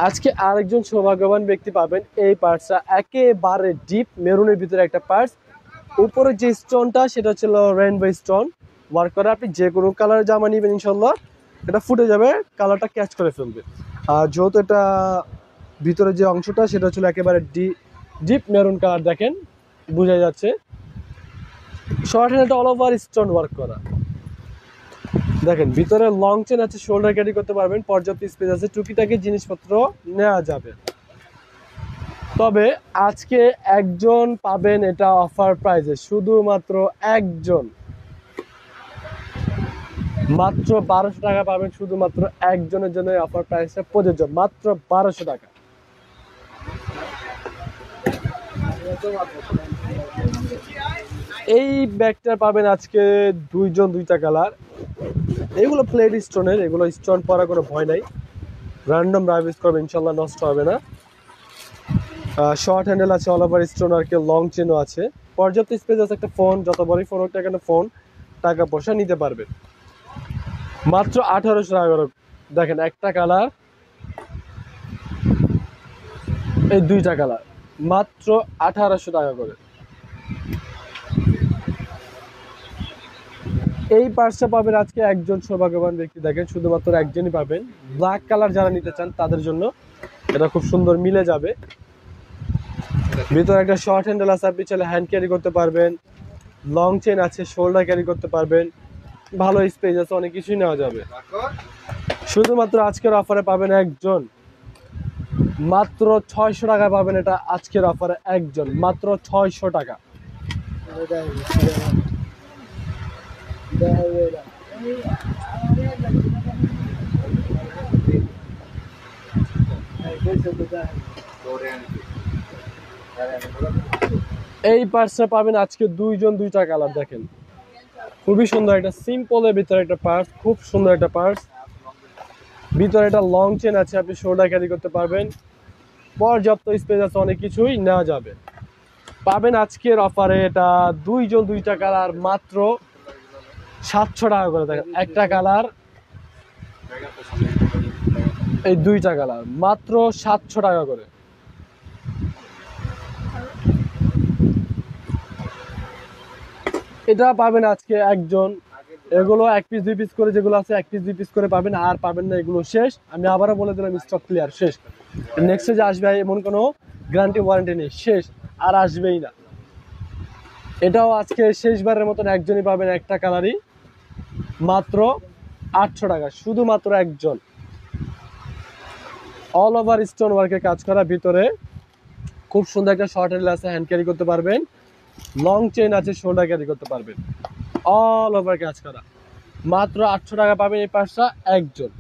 আজকে আরেকজন সৌভাগ্যবান ব্যক্তি পাবেন এই পার্সটা, একেবারে ডিপ মেরুনের ভিতরে একটা পার্স। উপরে যে স্টোনটা সেটা ছিল রেইনবো স্টোন ওয়ার্ক করা। আপনি যে কোনো কালারের জামা নেবেন ইনশাল্লাহ এটা ফুটে যাবে, কালারটা ক্যাচ করে ফেলবে। আর যেহেতু এটা ভিতরে যে অংশটা সেটা ছিল একেবারে ডিপ মেরুন কালার, দেখেন বোঝা যাচ্ছে। শর্ট হ্যান্ডটা অল ওভার স্টোন ওয়ার্ক করা। দেখেন ভিতরে লং চেন আছে, শোল্ডার ক্যারি করতে পারবেন, পর্যাপ্ত স্পেস আছে, টুকিটাকি জিনিসপত্র নেওয়া যাবে। তবে আজকে একজন পাবেন এটা অফার প্রাইসে, শুধুমাত্র একজন, মাত্র 1200 টাকা পাবেন, শুধুমাত্র একজনের জন্য অফার প্রাইসটা প্রযোজ্য, মাত্র 1200 টাকা। এই ব্যাগটা পাবেন আজকে দুইজন দুইটা কালার। এগুলো প্লেট স্টোনের, এগুলো স্টোন পরা কোনো ভয় নাই, র্যান্ডম রাইভিস করবে ইনশাল্লাহ, নষ্ট হবে না। শর্ট হ্যান্ডেল আছে, অল ওভার স্টোন আর কি, লং চেনও আছে, পর্যাপ্ত স্পেস আছে, একটা ফোন যত বড়ই ফোন হোক না কেন ফোন টাকা পয়সা নিতে পারবেন। মাত্র 1800 টাকা করে। দেখেন একটা কালার, এই দুইটা কালার, মাত্র 1800 টাকা করে। এই পার্সটা পাবেন আজকে একজন সৌভাগ্যবান ব্যক্তি। দেখেন শুধুমাত্র একজনই পাবেন। ব্ল্যাক কালার যারা নিতে চান তাদের জন্য এটা খুব সুন্দর মিলে যাবে। ভিতরে একটা শর্ট হ্যান্ডেল আছে, আপনি চাইলে হ্যান্ড ক্যারি করতে পারবেন, লং চেন আছে, শোল্ডার ক্যারি করতে পারবেন, ভালো স্পেস আছে, অনেক কিছুই নেওয়া যাবে। শুধুমাত্র আজকের অফারে পাবেন একজন, মাত্র 600 টাকা পাবেন এটা আজকের অফারে একজন, মাত্র 600 টাকা। এই পার্সটা পাবেন আজকে দুইজন দুইটা কালার। দেখেন খুবই সুন্দর একটা সিম্পলের ভিতরে একটা পার্স, খুব সুন্দর একটা পার্স। ভিতরে একটা লং চেন আছে, আপনি শোল্ডার ক্যারি করতে পারবেন, পর্যাপ্ত স্পেস আছে, অনেক কিছুই নেওয়া যাবে। পাবেন আজকের অফারে এটা দুইজন দুইটা কালার, মাত্র 700 টাকা করে। দেখেন একটা কালার, এই দুইটা কালার, মাত্র 700 টাকা করে। এই পার্সটা পাবেন আজকে দুইজন দুইটা কালার। ভিতরে একটা লং চেন আছে, আপনি শোল্ডার ক্যারি করতে পারবেন, পর্যাপ্ত স্পেস আছে, অনেক কিছুই নেওয়া যাবে। পাবেন আজকের অফারে এটা দুইজন দুইটা কালার, মাত্র 700 টাকা করে। এটা পাবেন আজকে একজন, এগুলো 1 পিস 2 পিস করে যেগুলো আছে 1 পিস 2 পিস করে পাবেন, আর পাবেন না, এগুলো শেষ। আমি আবারও বলে দিলাম স্টক ক্লিয়ার, শেষ। নেক্সট যে আসবে এমন কোনো গ্যারান্টি ওয়ারেন্টি নেই, শেষ, আর আসবেই না। এটাও আজকে শেষবারের মতন একজনই পাবেন, একটা কালারই, মাত্র 800 টাকা, শুধুমাত্র একজন। অল ওভার স্টোন ওয়ার্কের কাজ করা, ভিতরে খুব সুন্দর একটা শর্ট হ্যান্ডেল আছে, হ্যান্ড ক্যারি করতে পারবেন, লং চেইন আছে, শোল্ডার ক্যারি করতে পারবেন, অল ওভার কাজ করা, মাত্র 800 টাকা পাবেন এই পার্সটা একজন।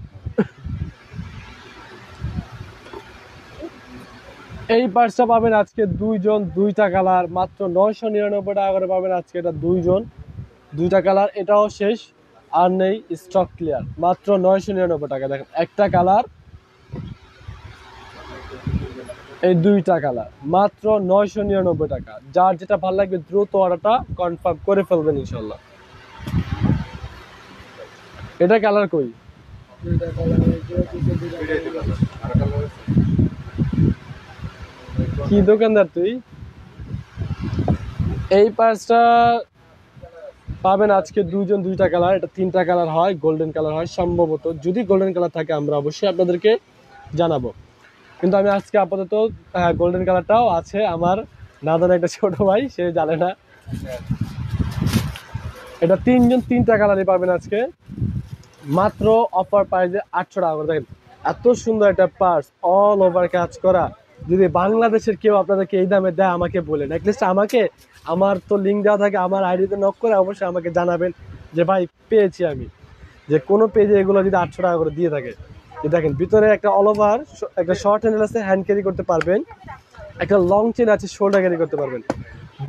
এই পার্সটা পাবেন আজকে দুইজন, দুইটা কালার, মাত্র 999 টাকা করে পাবেন আজকে এটা দুইজন, দুইটা কালার। এটাও শেষ, আর নেই, স্টক ক্লিয়ার, মাত্র 999 টাকা। দেখেন একটা কালার, এই দুইটা কালার, মাত্র 999 টাকা। যার যেটা ভালো লাগবে দ্রুত অর্ডারটা কনফার্ম করে ফেলবেন ইনশাল্লাহ। এটা কালার কই? কি দোকানদার তুই? এই পার্সটা পাবেন আজকে দুইজন, দুইটা কালার। এটা 3টা কালার হয়, গোল্ডেন কালার হয় সম্ভবত, যদি গোল্ডেন কালার থাকে আমরা অবশ্যই আপনাদেরকে জানাবো। কিন্তু আমি আজকে আপাতত গোল্ডেন কালারটাও আছে, আমার নাদান একটা ছোট ভাই, সে জানে না। এটা 3জন 3টা কালারই পাবেন আজকে, মাত্র অফার প্রাইসে 800 টাকা করে। দেখেন এত সুন্দর একটা পার্স, অল ওভার কাজ করা। যদি বাংলাদেশের কেউ আপনাদেরকে এই দামে দেয় আমাকে বলেন, অ্যাটলিস্ট আমাকে, আমার তো লিঙ্ক দেওয়া থাকে, আমার আইডিতে নক করে অবশ্যই আমাকে জানাবেন যে ভাই পেয়েছি আমি, যে কোনো পেজে এগুলো যদি 800 টাকা করে দিয়ে থাকে। দেখেন ভিতরে একটা অল ওভার একটা শর্ট হ্যান্ডেল আছে, হ্যান্ড ক্যারি করতে পারবেন, একটা লং চেন আছে, শোল্ডার ক্যারি করতে পারবেন।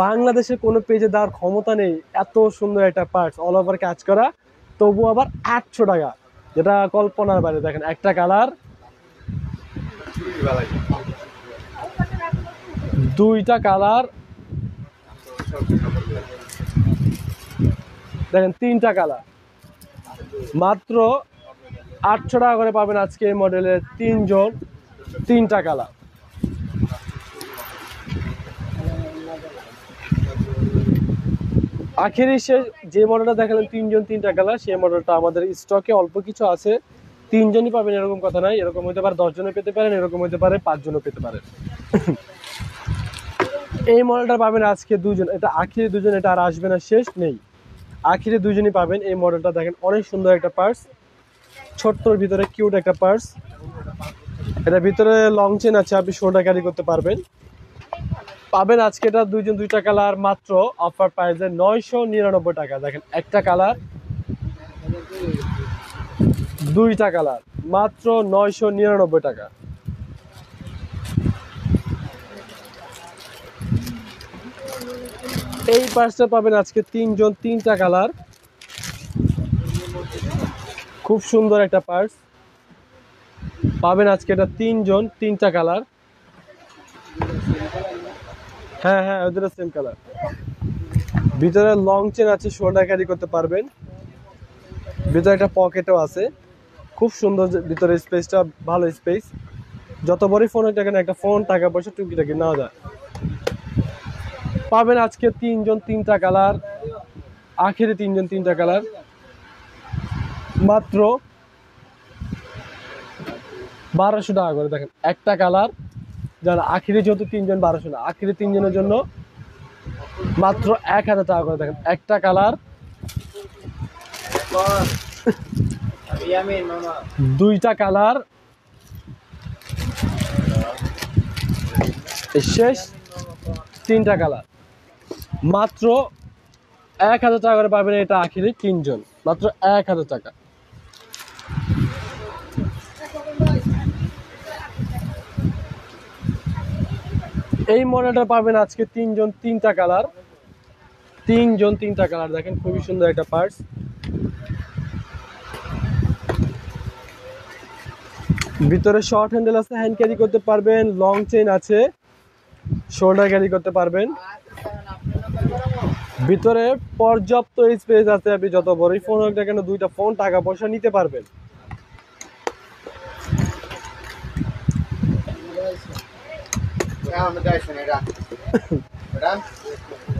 বাংলাদেশে কোনো পেজে দেওয়ার ক্ষমতা নেই এত সুন্দর একটা পার্টস, অল ওভার কাজ করা, তবু আবার 800 টাকা, যেটা কল্পনার বাইরে। দেখেন একটা কালার, দুইটা কালার, দেখেন 3টা কালার, মাত্র 800 টাকা করে পাবেন আজকে এই মডেলের 3জন, 3টা কালার। আখেরি শেষ যে মডেলটা দেখালেন 3জন 3টা কালার, সেই মডেলটা আমাদের স্টকে অল্প কিছু আছে, 3জনই পাবেন এরকম কথা নাই, এরকম হতে পারে 10 জনও পেতে পারেন, এরকম হতে পারে 5 জনও পেতে পারেন। এই মডেলটা পাবেন আজকে দুজন, এটা আখিরি দুজন, এটা আর আসবে না, শেষ নেই, আখিরি দুজনই পাবেন এই মডেলটা। দেখেন অনেক সুন্দর একটা পার্স, ছোট্টর ভিতরে কিউট একটা পার্স। এটা ভিতরে লং চেন আছে, আপনি শোল্ডার ক্যারি করতে পারবেন। পাবেন আজকে এটা দুইজন, দুইটা কালার, মাত্র অফার প্রাইসে 999 টাকা। দেখেন একটা কালার, দুইটা কালার, মাত্র 999 টাকা। এই পার্সটা পাবেন আজকে 3জন, 3টা কালার, খুব সুন্দর একটা পার্স পাবেন আজকে এটা 3জন, 3টা কালার। হ্যাঁ হ্যাঁ, ওদের সেম কালার, ভিতরে লং চেন আছে, শোল্ডার ক্যারি করতে পারবেন, ভিতরে একটা পকেটও আছে, খুব সুন্দর। ভিতরে স্পেসটা ভালো স্পেস, যত বড়ই ফোন হোক না একটা ফোন, টাকা পয়সা টুকিটাকি নেওয়া যায়। পাবেন আজকে 3জন, 3টা কালার, আখেরি 3জন, 3টা কালার, মাত্র 1200 টাকা করে। দেখেন একটা কালার, যারা আখেরি যেহেতু 3জন, 1200 না, আখেরি 3জনের জন্য মাত্র 1000 টাকা করে। দেখেন একটা কালার, দুইটা কালার, শেষ 3টা কালার, মাত্র 1000 টাকা করে পাবেন এটা আখেরি 3জন, মাত্র 1000 টাকা। এই মডেলটা পাবেন আজকে 3জন, 3টা কালার, 3জন, 3টা কালার। দেখেন খুবই সুন্দর একটা পার্স, ভিতরে শর্ট হ্যান্ডেল আছে, হ্যান্ড ক্যারি করতে পারবেন, লং চেইন আছে, শোল্ডার ক্যারি করতে পারবেন, ভিতরে পর্যাপ্ত স্পেস আছে, আপনি যত বড়ই ফোন হোক না কেন, দুইটা ফোন, টাকা পয়সা নিতে পারবেন।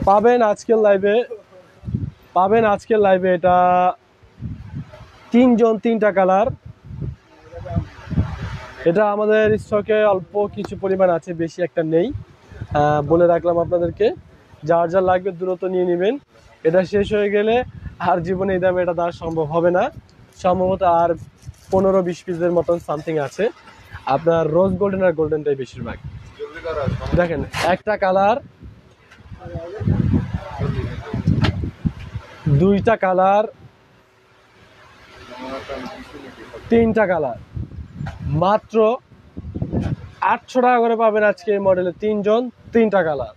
পাবেন আজকের লাইভে পাবেন আজকের লাইভে এটা 3 জন 3টা কালার। এটা আমাদের স্টকে অল্প কিছু পরিমাণ আছে, বেশি একটা নেই। বলে রাখলাম আপনাদেরকে, যার যা লাগবে দ্রুত নিয়ে নেবেন। এটা শেষ হয়ে গেলে আর জীবনে এই দামে এটা দেওয়া সম্ভব হবে না। সম্ভবত আর 15-20 পিসের মতন সামথিং আছে। আপনার রোজ গোল্ডেন আর গোল্ডেনটাই বেশিরভাগ। দেখেন একটা কালার, 2টা কালার, 3টা কালার, মাত্র 800 টাকা করে পাবেন আজকে এই মডেলে 3 জন 3টা কালার।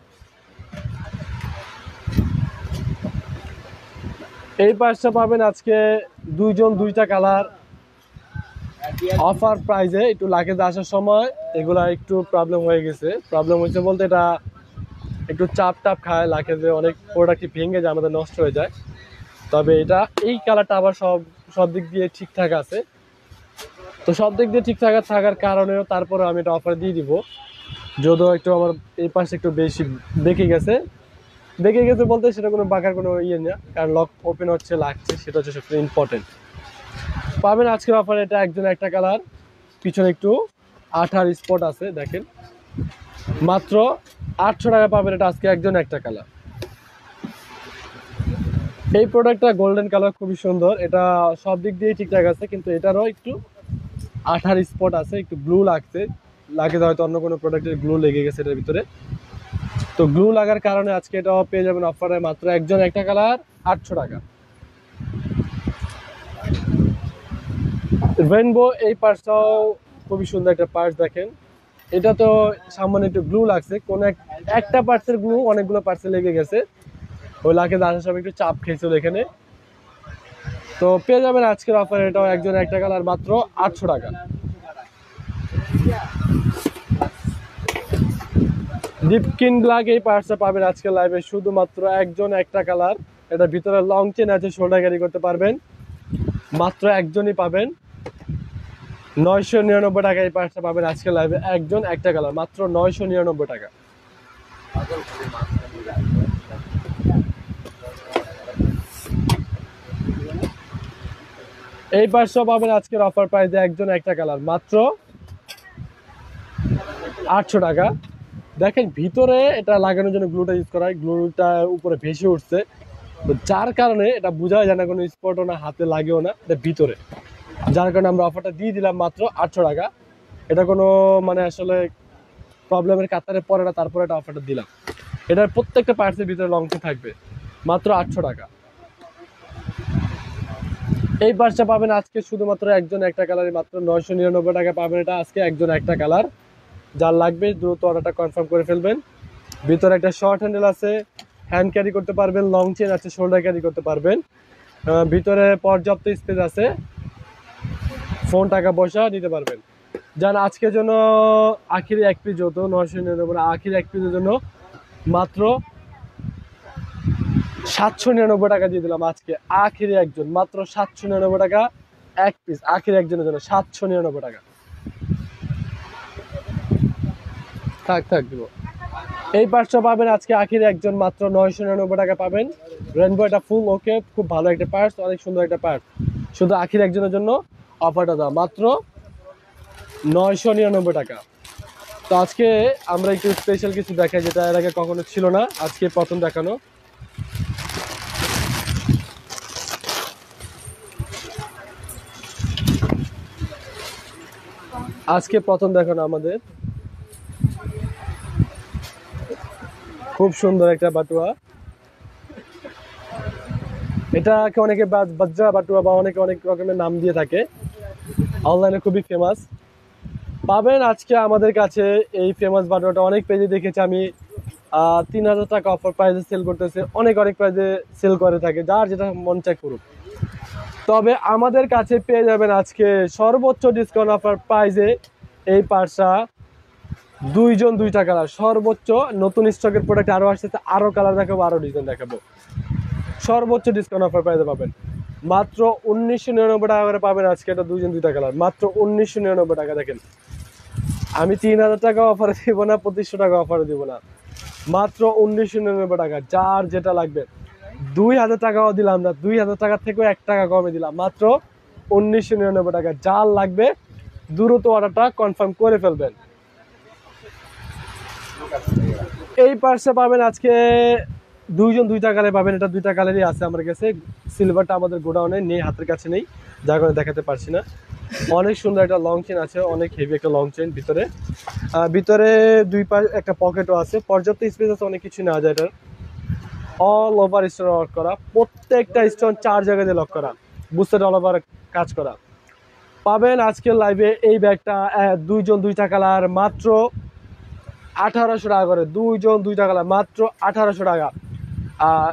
এই পাশটা পাবেন আজকে 2 জন 2টা কালার অফার প্রাইজে। একটু লাগেজ আসার সময় এগুলা একটু প্রবলেম হয়ে গেছে। প্রবলেম হয়েছে বলতে এটা একটু চাপ টাপ খায়, লাগেজে অনেক প্রোডাক্টই ভেঙে যায়, আমাদের নষ্ট হয়ে যায়। তবে এটা এই কালারটা আবার সব দিক দিয়ে ঠিকঠাক আছে। তো সব দিক দিয়ে ঠিকঠাক থাকার কারণেও তারপরে আমি এটা অফার দিয়ে দিব। যদিও একটু আমার এই পাশে একটু বেশি বেঁকে গেছে বলতে সেটা কোনো বাঁকার কোনো ইয়ে না, কারণ লক ওপেন হচ্ছে, লাগছে, সেটা হচ্ছে সবচেয়ে ইম্পর্টেন্ট। পাবেন আজকের অফারে এটা একজন একটা কালার, পিছনে একটু আঠার স্পট আছে দেখেন, মাত্র 800 টাকা পাবেন এটা আজকে একজন একটা কালার। এই প্রোডাক্টটা গোল্ডেন কালার, খুবই সুন্দর। এটা সব দিক দিয়ে ঠিকঠাক আছে, কিন্তু এটারও একটু আঠার স্পট আছে, একটু গ্লু লাগছে, লাগে হয়তো অন্য কোনো প্রোডাক্টের গ্লু লেগে গেছে এটার ভিতরে। তো গ্লু লাগার কারণে আজকে এটাও পেয়ে যাবেন অফারে মাত্র একজন একটা কালার 800 টাকা। রেইনবো এই পার্সটাও খুবই সুন্দর একটা পার্স দেখেন। এটা তো সামনে একটু গ্লু লাগছে, কোন একটা পার্সের গ্লু অনেকগুলো পার্সে লেগে গেছে, ওই লাগে আসার সময় একটু চাপ খেয়েছিল এখানে। তো পেয়ে যাবেন আজকের অফারে এটাও একজন একটা কালার মাত্র 800 টাকা। ডিপকিন ব্ল্যাক এই পার্টসটা পাবেন আজকের লাইভে শুধুমাত্র একজন একটা কালার। এটা ভিতরে লং চেন আছে, শোল্ডার ক্যারি করতে পারবেন, মাত্র একজনই পাবেন। 999 টাকা এই পার্টসটা পাবেন আজকের লাইভে একজন একটা কালার, মাত্র 999 টাকা। এই পার্টসটা পাবেন আজকের অফার প্রাইসে একজন একটা কালার, মাত্র 800 টাকা। দেখেন ভিতরে এটা লাগানোর জন্য গ্লুটা ইউজ করা হয়, গ্লুটা উপরে ভেসে উঠছে, তো যার কারণে এটা বোঝা যায় না, কোনো স্পটও না, হাতে লাগেও না, এটা ভিতরে, যার কারণে আমরা অফারটা দিয়ে দিলাম মাত্র 800 টাকা। এটা কোনো মানে আসলে প্রবলেমের কাতারে পড়ে না, তারপরে এটা অফারটা দিলাম। এটার প্রত্যেকটা পার্টসের ভিতরে লংচেন থাকবে, মাত্র 800 টাকা। এই পার্টসটা পাবেন আজকে শুধুমাত্র একজন একটা কালারে, মাত্র 999 টাকা পাবেন এটা আজকে একজন একটা কালার। যার লাগবে দ্রুত অর্ডারটা কনফার্ম করে ফেলবেন। ভিতরে একটা শর্ট হ্যান্ডেল আছে, হ্যান্ড ক্যারি করতে পারবেন, লং চেন আছে, শোল্ডার ক্যারি করতে পারবেন। ভিতরে পর্যাপ্ত স্পেস আছে, ফোন টাকা পয়সা নিতে পারবেন। যান আজকের জন্য আখিরি এক পিস, যত 999, আখিরি এক পিসের জন্য মাত্র 799 টাকা দিয়ে দিলাম আজকে। আখিরি একজন মাত্র 799 টাকা এক পিস, আখিরি একজনের জন্য 799 টাকা। থাক দিব। এই পার্টসটা পাবেন আজকে আখিরি একজন মাত্র 999 টাকা পাবেন। রেইনবো এটা ফুল ওকে, খুব ভালো একটা পার্টস, অনেক সুন্দর একটা পার্টস। শুধু আখিরি একজনের জন্য অফারটা দাও, মাত্র 999 টাকা। তো আজকে আমরা একটু স্পেশাল কিছু দেখাই, যেটা এর আগে কখনো ছিল না, আজকে প্রথম দেখানো। আজকে প্রথম দেখানো আমাদের খুব সুন্দর একটা বাটুয়া। এটাকে অনেকে বাজ্জা বাটুয়া বা অনেকে অনেক রকমের নাম দিয়ে থাকে, অনলাইনে খুবই ফেমাস। পাবেন আজকে আমাদের কাছে এই ফেমাস বাটুয়াটা। অনেক পেজে দেখেছি আমি 3000 টাকা অফার প্রাইসে সেল করতেছে, অনেক প্রাইসে সেল করে থাকে, যার যেটা মন চায় করুক। তবে আমাদের কাছে পেয়ে যাবেন আজকে সর্বোচ্চ ডিসকাউন্ট অফার প্রাইসে এই পার্সা 2 জন 2টা কালার, সর্বোচ্চ। নতুন স্টকের প্রোডাক্ট আরো আসছে, আরো কালার দেখাবো, আরো ডিজাইন দেখাবো। সর্বোচ্চ ডিসকাউন্ট অফার প্রাইসে পাবেন, মাত্র 1999 টাকা করে পাবেন আজকে এটা 2 জন 2টা কালার, মাত্র 1999 টাকা। দেখেন আমি 3000 টাকা অফারে দিব না, 2500 টাকা অফারে দিব না, মাত্র 1999 টাকা। যার যেটা লাগবে 2000 টাকাও দিলাম না, 2000 টাকার থেকেও 1 টাকা কমে দিলাম, মাত্র 1999 টাকা। যার লাগবে দ্রুত অর্ডারটা কনফার্ম করে ফেলবেন। এই পার্সে পাবেন আজকে দুইজন দুইটা কালার পাবেন, এটা দুইটা কালারই আছে আমার কাছে। সিলভারটা আমাদের গোডাউনে নেই, হাতের কাছে নেই, যার কারণে দেখাতে পারছি না। অনেক সুন্দর একটা লং চেন আছে, অনেক হেভি একটা লং চেন। ভিতরে ভিতরে দুই পাশে একটা পকেটও আছে, পর্যাপ্ত স্পেস আছে, অনেক কিছু নেওয়া যায়। এটার অল ওভার স্টোন ওয়ার্ক করা, প্রত্যেকটা স্টোন 4 জায়গায় দিয়ে লক করা, বুস্টেড অল ওভার কাজ করা। পাবেন আজকের লাইভে এই ব্যাগটা দুইজন দুইটা কালার মাত্র 1800 টাকা করে। দুইজন দুইটা কালার মাত্র 1800 টাকা।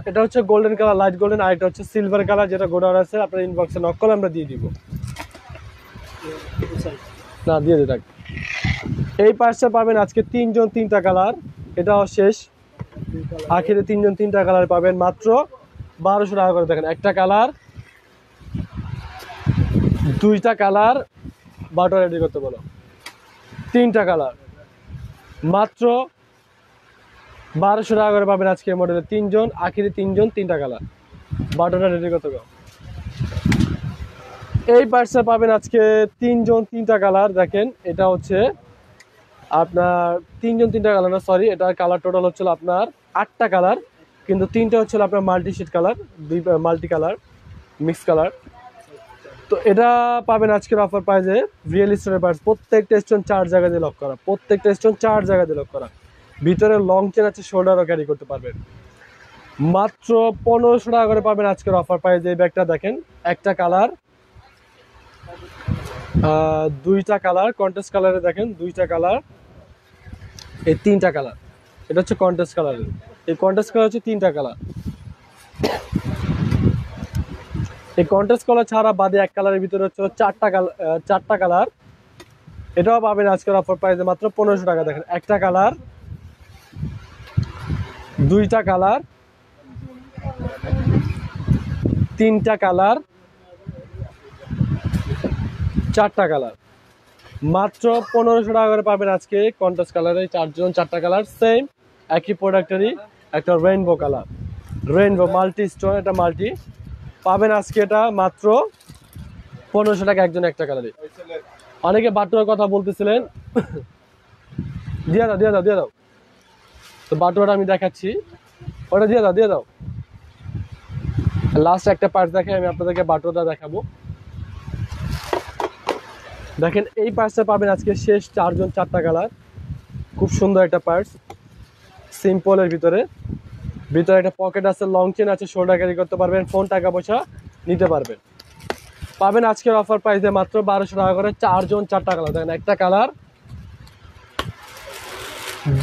এটা হচ্ছে গোল্ডেন কালার, লাইট গোল্ডেন, আর এটা হচ্ছে সিলভার কালার, যেটা গোডাউন আছে। আপনার ইনবক্সে নক করলে আমরা দিয়ে দিব, না দিয়ে দিই। এই পার্সে পাবেন আজকে তিনজন তিনটা কালার, এটাও শেষ। আখেরে তিনজন তিনটা কালার পাবেন মাত্র 1200 টাকা করে। দেখেন একটা কালার, দুইটা কালার, বাটো রেডি করতে বলো, তিনটা কালার মাত্র 1200 টাকা করে পাবেন আজকে মডেলের তিনজন, আখেরে তিনজন তিনটা কালার, বাটোটা রেডি করতে বলো। এই পার্সে পাবেন আজকে তিনজন তিনটা কালার। দেখেন এটা হচ্ছে আপনার তিনজন তিনটা কালার না, সরি, এটার কালার টোটাল হচ্ছিল আপনার 8টা কালার, কিন্তু 3টা হচ্ছিল আপনার multi shade colour, multi colour, mix colour. তো এটা পাবেন আজকের অফার প্রাইসে রিয়েল স্টোনের পার্স। প্রত্যেকটা স্টোন 4 জায়গা দিয়ে লক করা, প্রত্যেকটা স্টোন 4 জায়গা দিয়ে লক করা। ভিতরে লং চেন আছে, শোল্ডারও ক্যারি করতে পারবেন। মাত্র 1500 টাকা করে পাবেন আজকের অফার প্রাইসে এই ব্যাগটা। দেখেন একটা কালার, দুইটা কালার কন্ট্রাস্ট কালারে, দেখেন দুইটা কালার, এই তিনটা কালার। এটা হচ্ছে কন্ট্রাস্ট কালারের, এই কন্ট্রাস্ট কালার হচ্ছে তিনটা কালার। এই কন্ট্রাস্ট কালার ছাড়া বাদে এক কালারের ভিতরে হচ্ছে চারটা কালার। এটাও পাবেন আজকের অফার প্রাইসে মাত্র 1500 টাকা। দেখেন একটা কালার, দুইটা কালার, তিনটা কালার, চারটা কালার, মাত্র 1500 টাকা করে পাবেন আজকে কন্ট্রাস্ট কালারে। চারজন চারটা কালার, সেম একই প্রোডাক্টেরই একটা rainbow colour, rainbow multi stone, এটা মাল্টি পাবেন আজকে এটা মাত্র 1500 টাকা একজন একটা কালারে। অনেকে বাটুয়ার কথা বলতেছিলেন, দিয়ে দাও দিয়ে দাও দিয়ে দাও। তো বাটুয়াটা আমি দেখাচ্ছি, ওটা দিয়ে দাও দিয়ে দাও। লাস্ট একটা পার্ট দেখে আমি আপনাদেরকে বাটুয়াটা দেখাবো। দেখেন এই পার্সটা পাবেন আজকে শেষ, চারজন চারটা কালার, খুব সুন্দর একটা পার্স, সিম্পলের ভিতরে। ভিতরে একটা পকেট আছে, লং চেন আছে, শোল্ডার ক্যারি করতে পারবেন, ফোন টাকা পয়সা নিতে পারবেন। পাবেন আজকের অফার প্রাইসে মাত্র 1200 টাকা করে। চারজন চারটা কালার, দেখেন একটা কালার,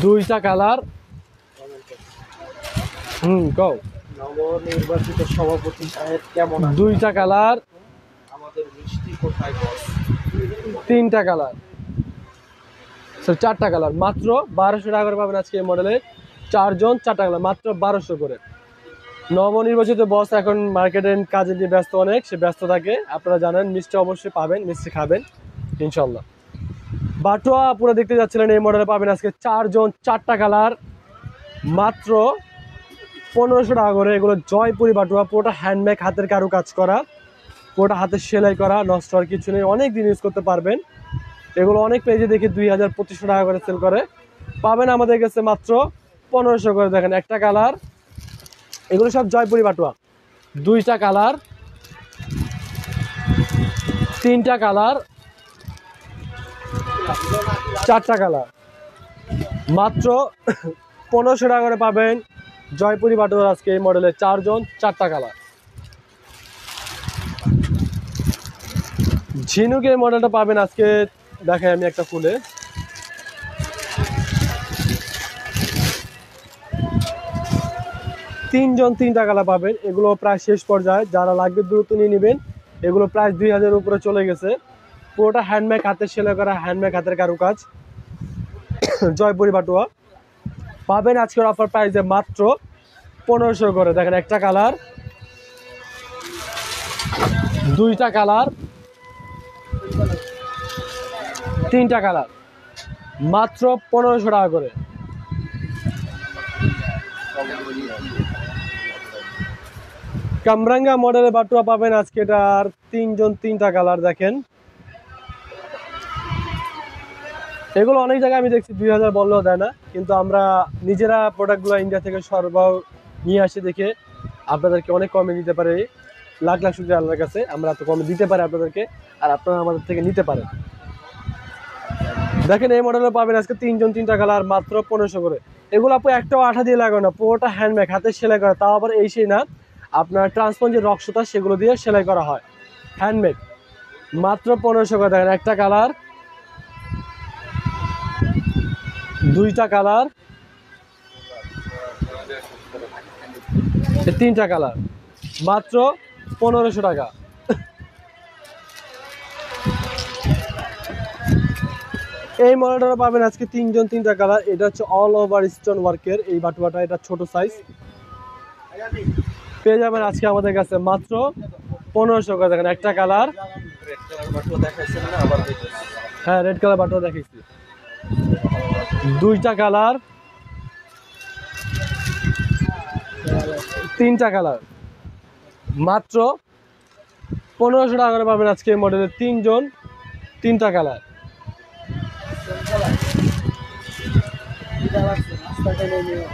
দুইটা কালার, কও নবনির্বাচিত সভাপতি সাহেব কেমন আছেন? দুইটা কালার, আমাদের মিষ্টি কোথায় বস? তিনটা কালার, চারটা কালার, মাত্র 1200 টাকা করে পাবেন আজকে এই মডেলের চারজন চারটা কালার, মাত্র 1200 করে। নবনির্বাচিত বস এখন মার্কেটের কাজে দিয়ে ব্যস্ত অনেক, সে ব্যস্ত থাকে, আপনারা জানেন। মিষ্টি অবশ্যই পাবেন, মিষ্টি খাবেন ইনশাল্লাহ। বাটুয়া পুরো দেখতে যাচ্ছিলেন, এই মডেলে পাবেন আজকে চারজন চারটা কালার, মাত্র 1500 টাকা করে। এগুলো জয়পুরি বাটুয়া, পুরোটা হ্যান্ডমেক, হাতের কারু কাজ করা, পুরোটা হাতের সেলাই করা, নষ্ট আর কিছু নেই, অনেক দিন ইউজ করতে পারবেন। এগুলো অনেক পেজে দেখি 2000-2500 টাকা করে সেল করে, পাবেন আমাদের কাছে মাত্র 1500 করে। দেখেন একটা কালার, এগুলো সব জয়পুরি বাটুয়া, দুইটা কালার, তিনটা কালার, চারটা কালার, মাত্র 1500 টাকা করে পাবেন জয়পুরি বাটুয়া আজকে এই মডেলের চারজন চারটা কালার। ঝিনুকের মডেলটা পাবেন আজকে, দেখাই আমি একটা খুলে। তিনজন তিনটা কালার পাবেন, এগুলো প্রায় শেষ পর্যায়ে, যারা লাগবে দ্রুত নিয়ে নেবেন। এগুলো প্রায় 2000 উপরে চলে গেছে। পুরোটা হ্যান্ডমেক, হাতের সেলাই করা, হ্যান্ডমেক, হাতের কারুকাজ, জয়পুরি বাটুয়া। পাবেন আজকের অফার প্রাইসে মাত্র 1500 করে। দেখেন একটা কালার, দুইটা কালার, তিনটা কালার, মাত্র 1500 টাকা করে। কামরাঙ্গা মডেলের বাটুয়া পাবেন আজকে, এটার তিনজন তিনটা কালার দেখেন। এগুলো অনেক জায়গায় আমি দেখছি 2000 বললেও দেয় না, কিন্তু আমরা নিজেরা প্রোডাক্টগুলো ইন্ডিয়া থেকে সরবরাহ নিয়ে আসি দেখে আপনাদেরকে অনেক কমে দিতে পারি। লাখ লাখ শুকরিয়া আল্লাহর কাছে, আমরা এত কমে দিতে পারি আপনাদেরকে, আর আপনারা আমাদের থেকে নিতে পারেন। দেখেন এই মডেলে পাবেন আজকে তিনজন তিনটা কালার মাত্র 1500 করে। এগুলো আপু একটাও আঠা দিয়ে লাগানো না, পুরোটা হ্যান্ডমেড, হাতে সেলাই করা, তাও আবার এই সেই না, আপনার ট্রান্সপন যে রক সুতা সেগুলো দিয়ে সেলাই করা হয়, হ্যান্ডমেড। মাত্র 1500 করে। দেখেন একটা কালার, দুইটা কালার, তিনটা কালার, মাত্র 1500 টাকা। এই মডেলটা পাবেন আজকে তিনজন তিনটা কালার। এটা হচ্ছে অল ওভার স্টোন ওয়ার্কের এই বাটুয়াটা, এটা ছোট সাইজ পেয়ে যাবেন আজকে আমাদের কাছে মাত্র 1500 করে। দেখেন একটা কালার, হ্যাঁ রেড কালার বাটুয়া দেখাইছি, দুইটা কালার, তিনটা কালার, মাত্র 1500 টাকা করে পাবেন আজকে এই মডেলের তিনজন তিনটা কালার।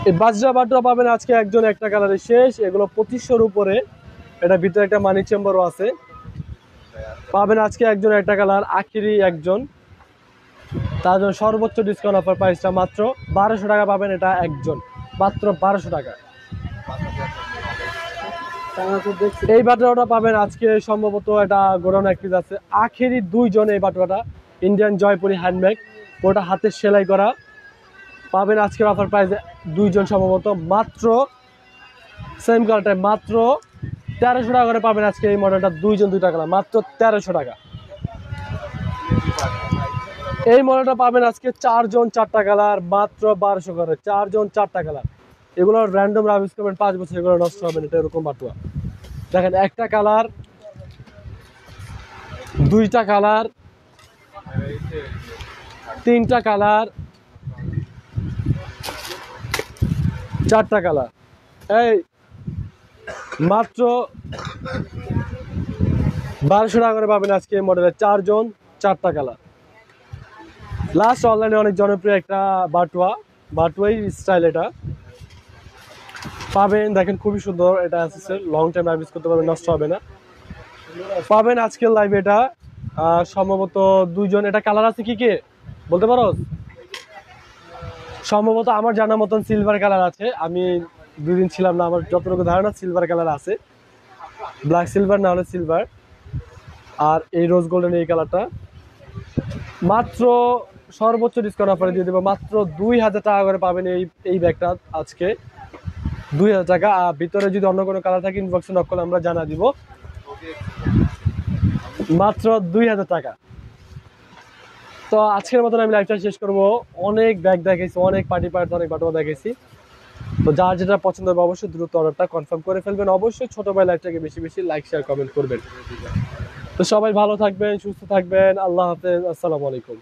এই বাজরা বাটুয়া পাবেন আজকে একজন একটা কালারের শেষ। এগুলো 2500-র উপরে, এটা ভিতরে একটা মানি চেম্বারও আছে। পাবেন আজকে একজন একটা কালার, আখিরি একজন, তার জন্য সর্বোচ্চ ডিসকাউন্ট অফার প্রাইসটা মাত্র 1200 টাকা পাবেন। এটা একজন মাত্র 1200 টাকা। এই বাটুয়াটা পাবেন আজকে সম্ভবত এটা গোডাউন এক পিস আছে, আখেরি দুইজন। এই বাটুয়াটা ইন্ডিয়ান জয়পুরি হ্যান্ডমেড, ওটা হাতের সেলাই করা, পাবেন আজকের অফার প্রাইসে দুইজন সম্ভবত মাত্র সেম কালারটায় মাত্র 1300 টাকা করে পাবেন আজকে এই মডেলটা, দুইজন দুইটা কালার, মাত্র 1300 টাকা। এই মডেলটা পাবেন আজকে চারজন চারটা কালার, মাত্র 1200 করে, চারজন চারটা কালার। এগুলো র্যান্ডম রাবিস করবেন 5 বছর, এগুলো নষ্ট হবে না, এটা এরকম বাটুয়া। দেখেন একটা কালার, দুইটা কালার, তিনটা কালার, চারটা কালার, এই মাত্র 1200 টাকা করে পাবেন আজকে এই মডেলের চারজন চারটা কালার। লাস্ট অনলাইনে অনেক জনপ্রিয় একটা বাটুয়া, বাটুয়াই স্টাইল, এটা পাবেন। দেখেন খুবই সুন্দর, এটা আছে লং টাইম সার্ভিস করতে পারবেন, নষ্ট হবে না। পাবেন আজকের লাইভে এটা সম্ভবত দুইজন। এটা কালার আছে কি কি বলতে পারো? সম্ভবত আমার জানা মতন সিলভার কালার আছে, আমি 2 দিন ছিলাম না, আমার যতটুকু ধারণা সিলভার কালার আছে, ব্ল্যাক সিলভার না হলে সিলভার। আর এই রোজ গোল্ডেন এই কালারটা মাত্র সর্বোচ্চ ডিসকাউন্ট অফারে দিয়ে দেবো, মাত্র 2000 টাকা করে পাবেন এই ব্যাগটা আজকে, 2000 টাকা। আর ভিতরে যদি অন্য কোনো কালার থাকে ইনবক্সে নক করলে আমরা জানা দিব, মাত্র 2000 টাকা। তো আজকের মতন আমি লাইভটা শেষ করবো। অনেক ব্যাগ দেখেছি, অনেক পার্টি পার্ট, অনেক বাটুয়া দেখেছি। তো যার যেটা পছন্দ হবে অবশ্যই দ্রুত অর্ডারটা কনফার্ম করে ফেলবেন। অবশ্যই ছোট ভাই লাইভটাকে বেশি বেশি লাইক শেয়ার কমেন্ট করবেন। তো সবাই ভালো থাকবেন, সুস্থ থাকবেন, আল্লাহ হাফেজ, আসসালামু আলাইকুম।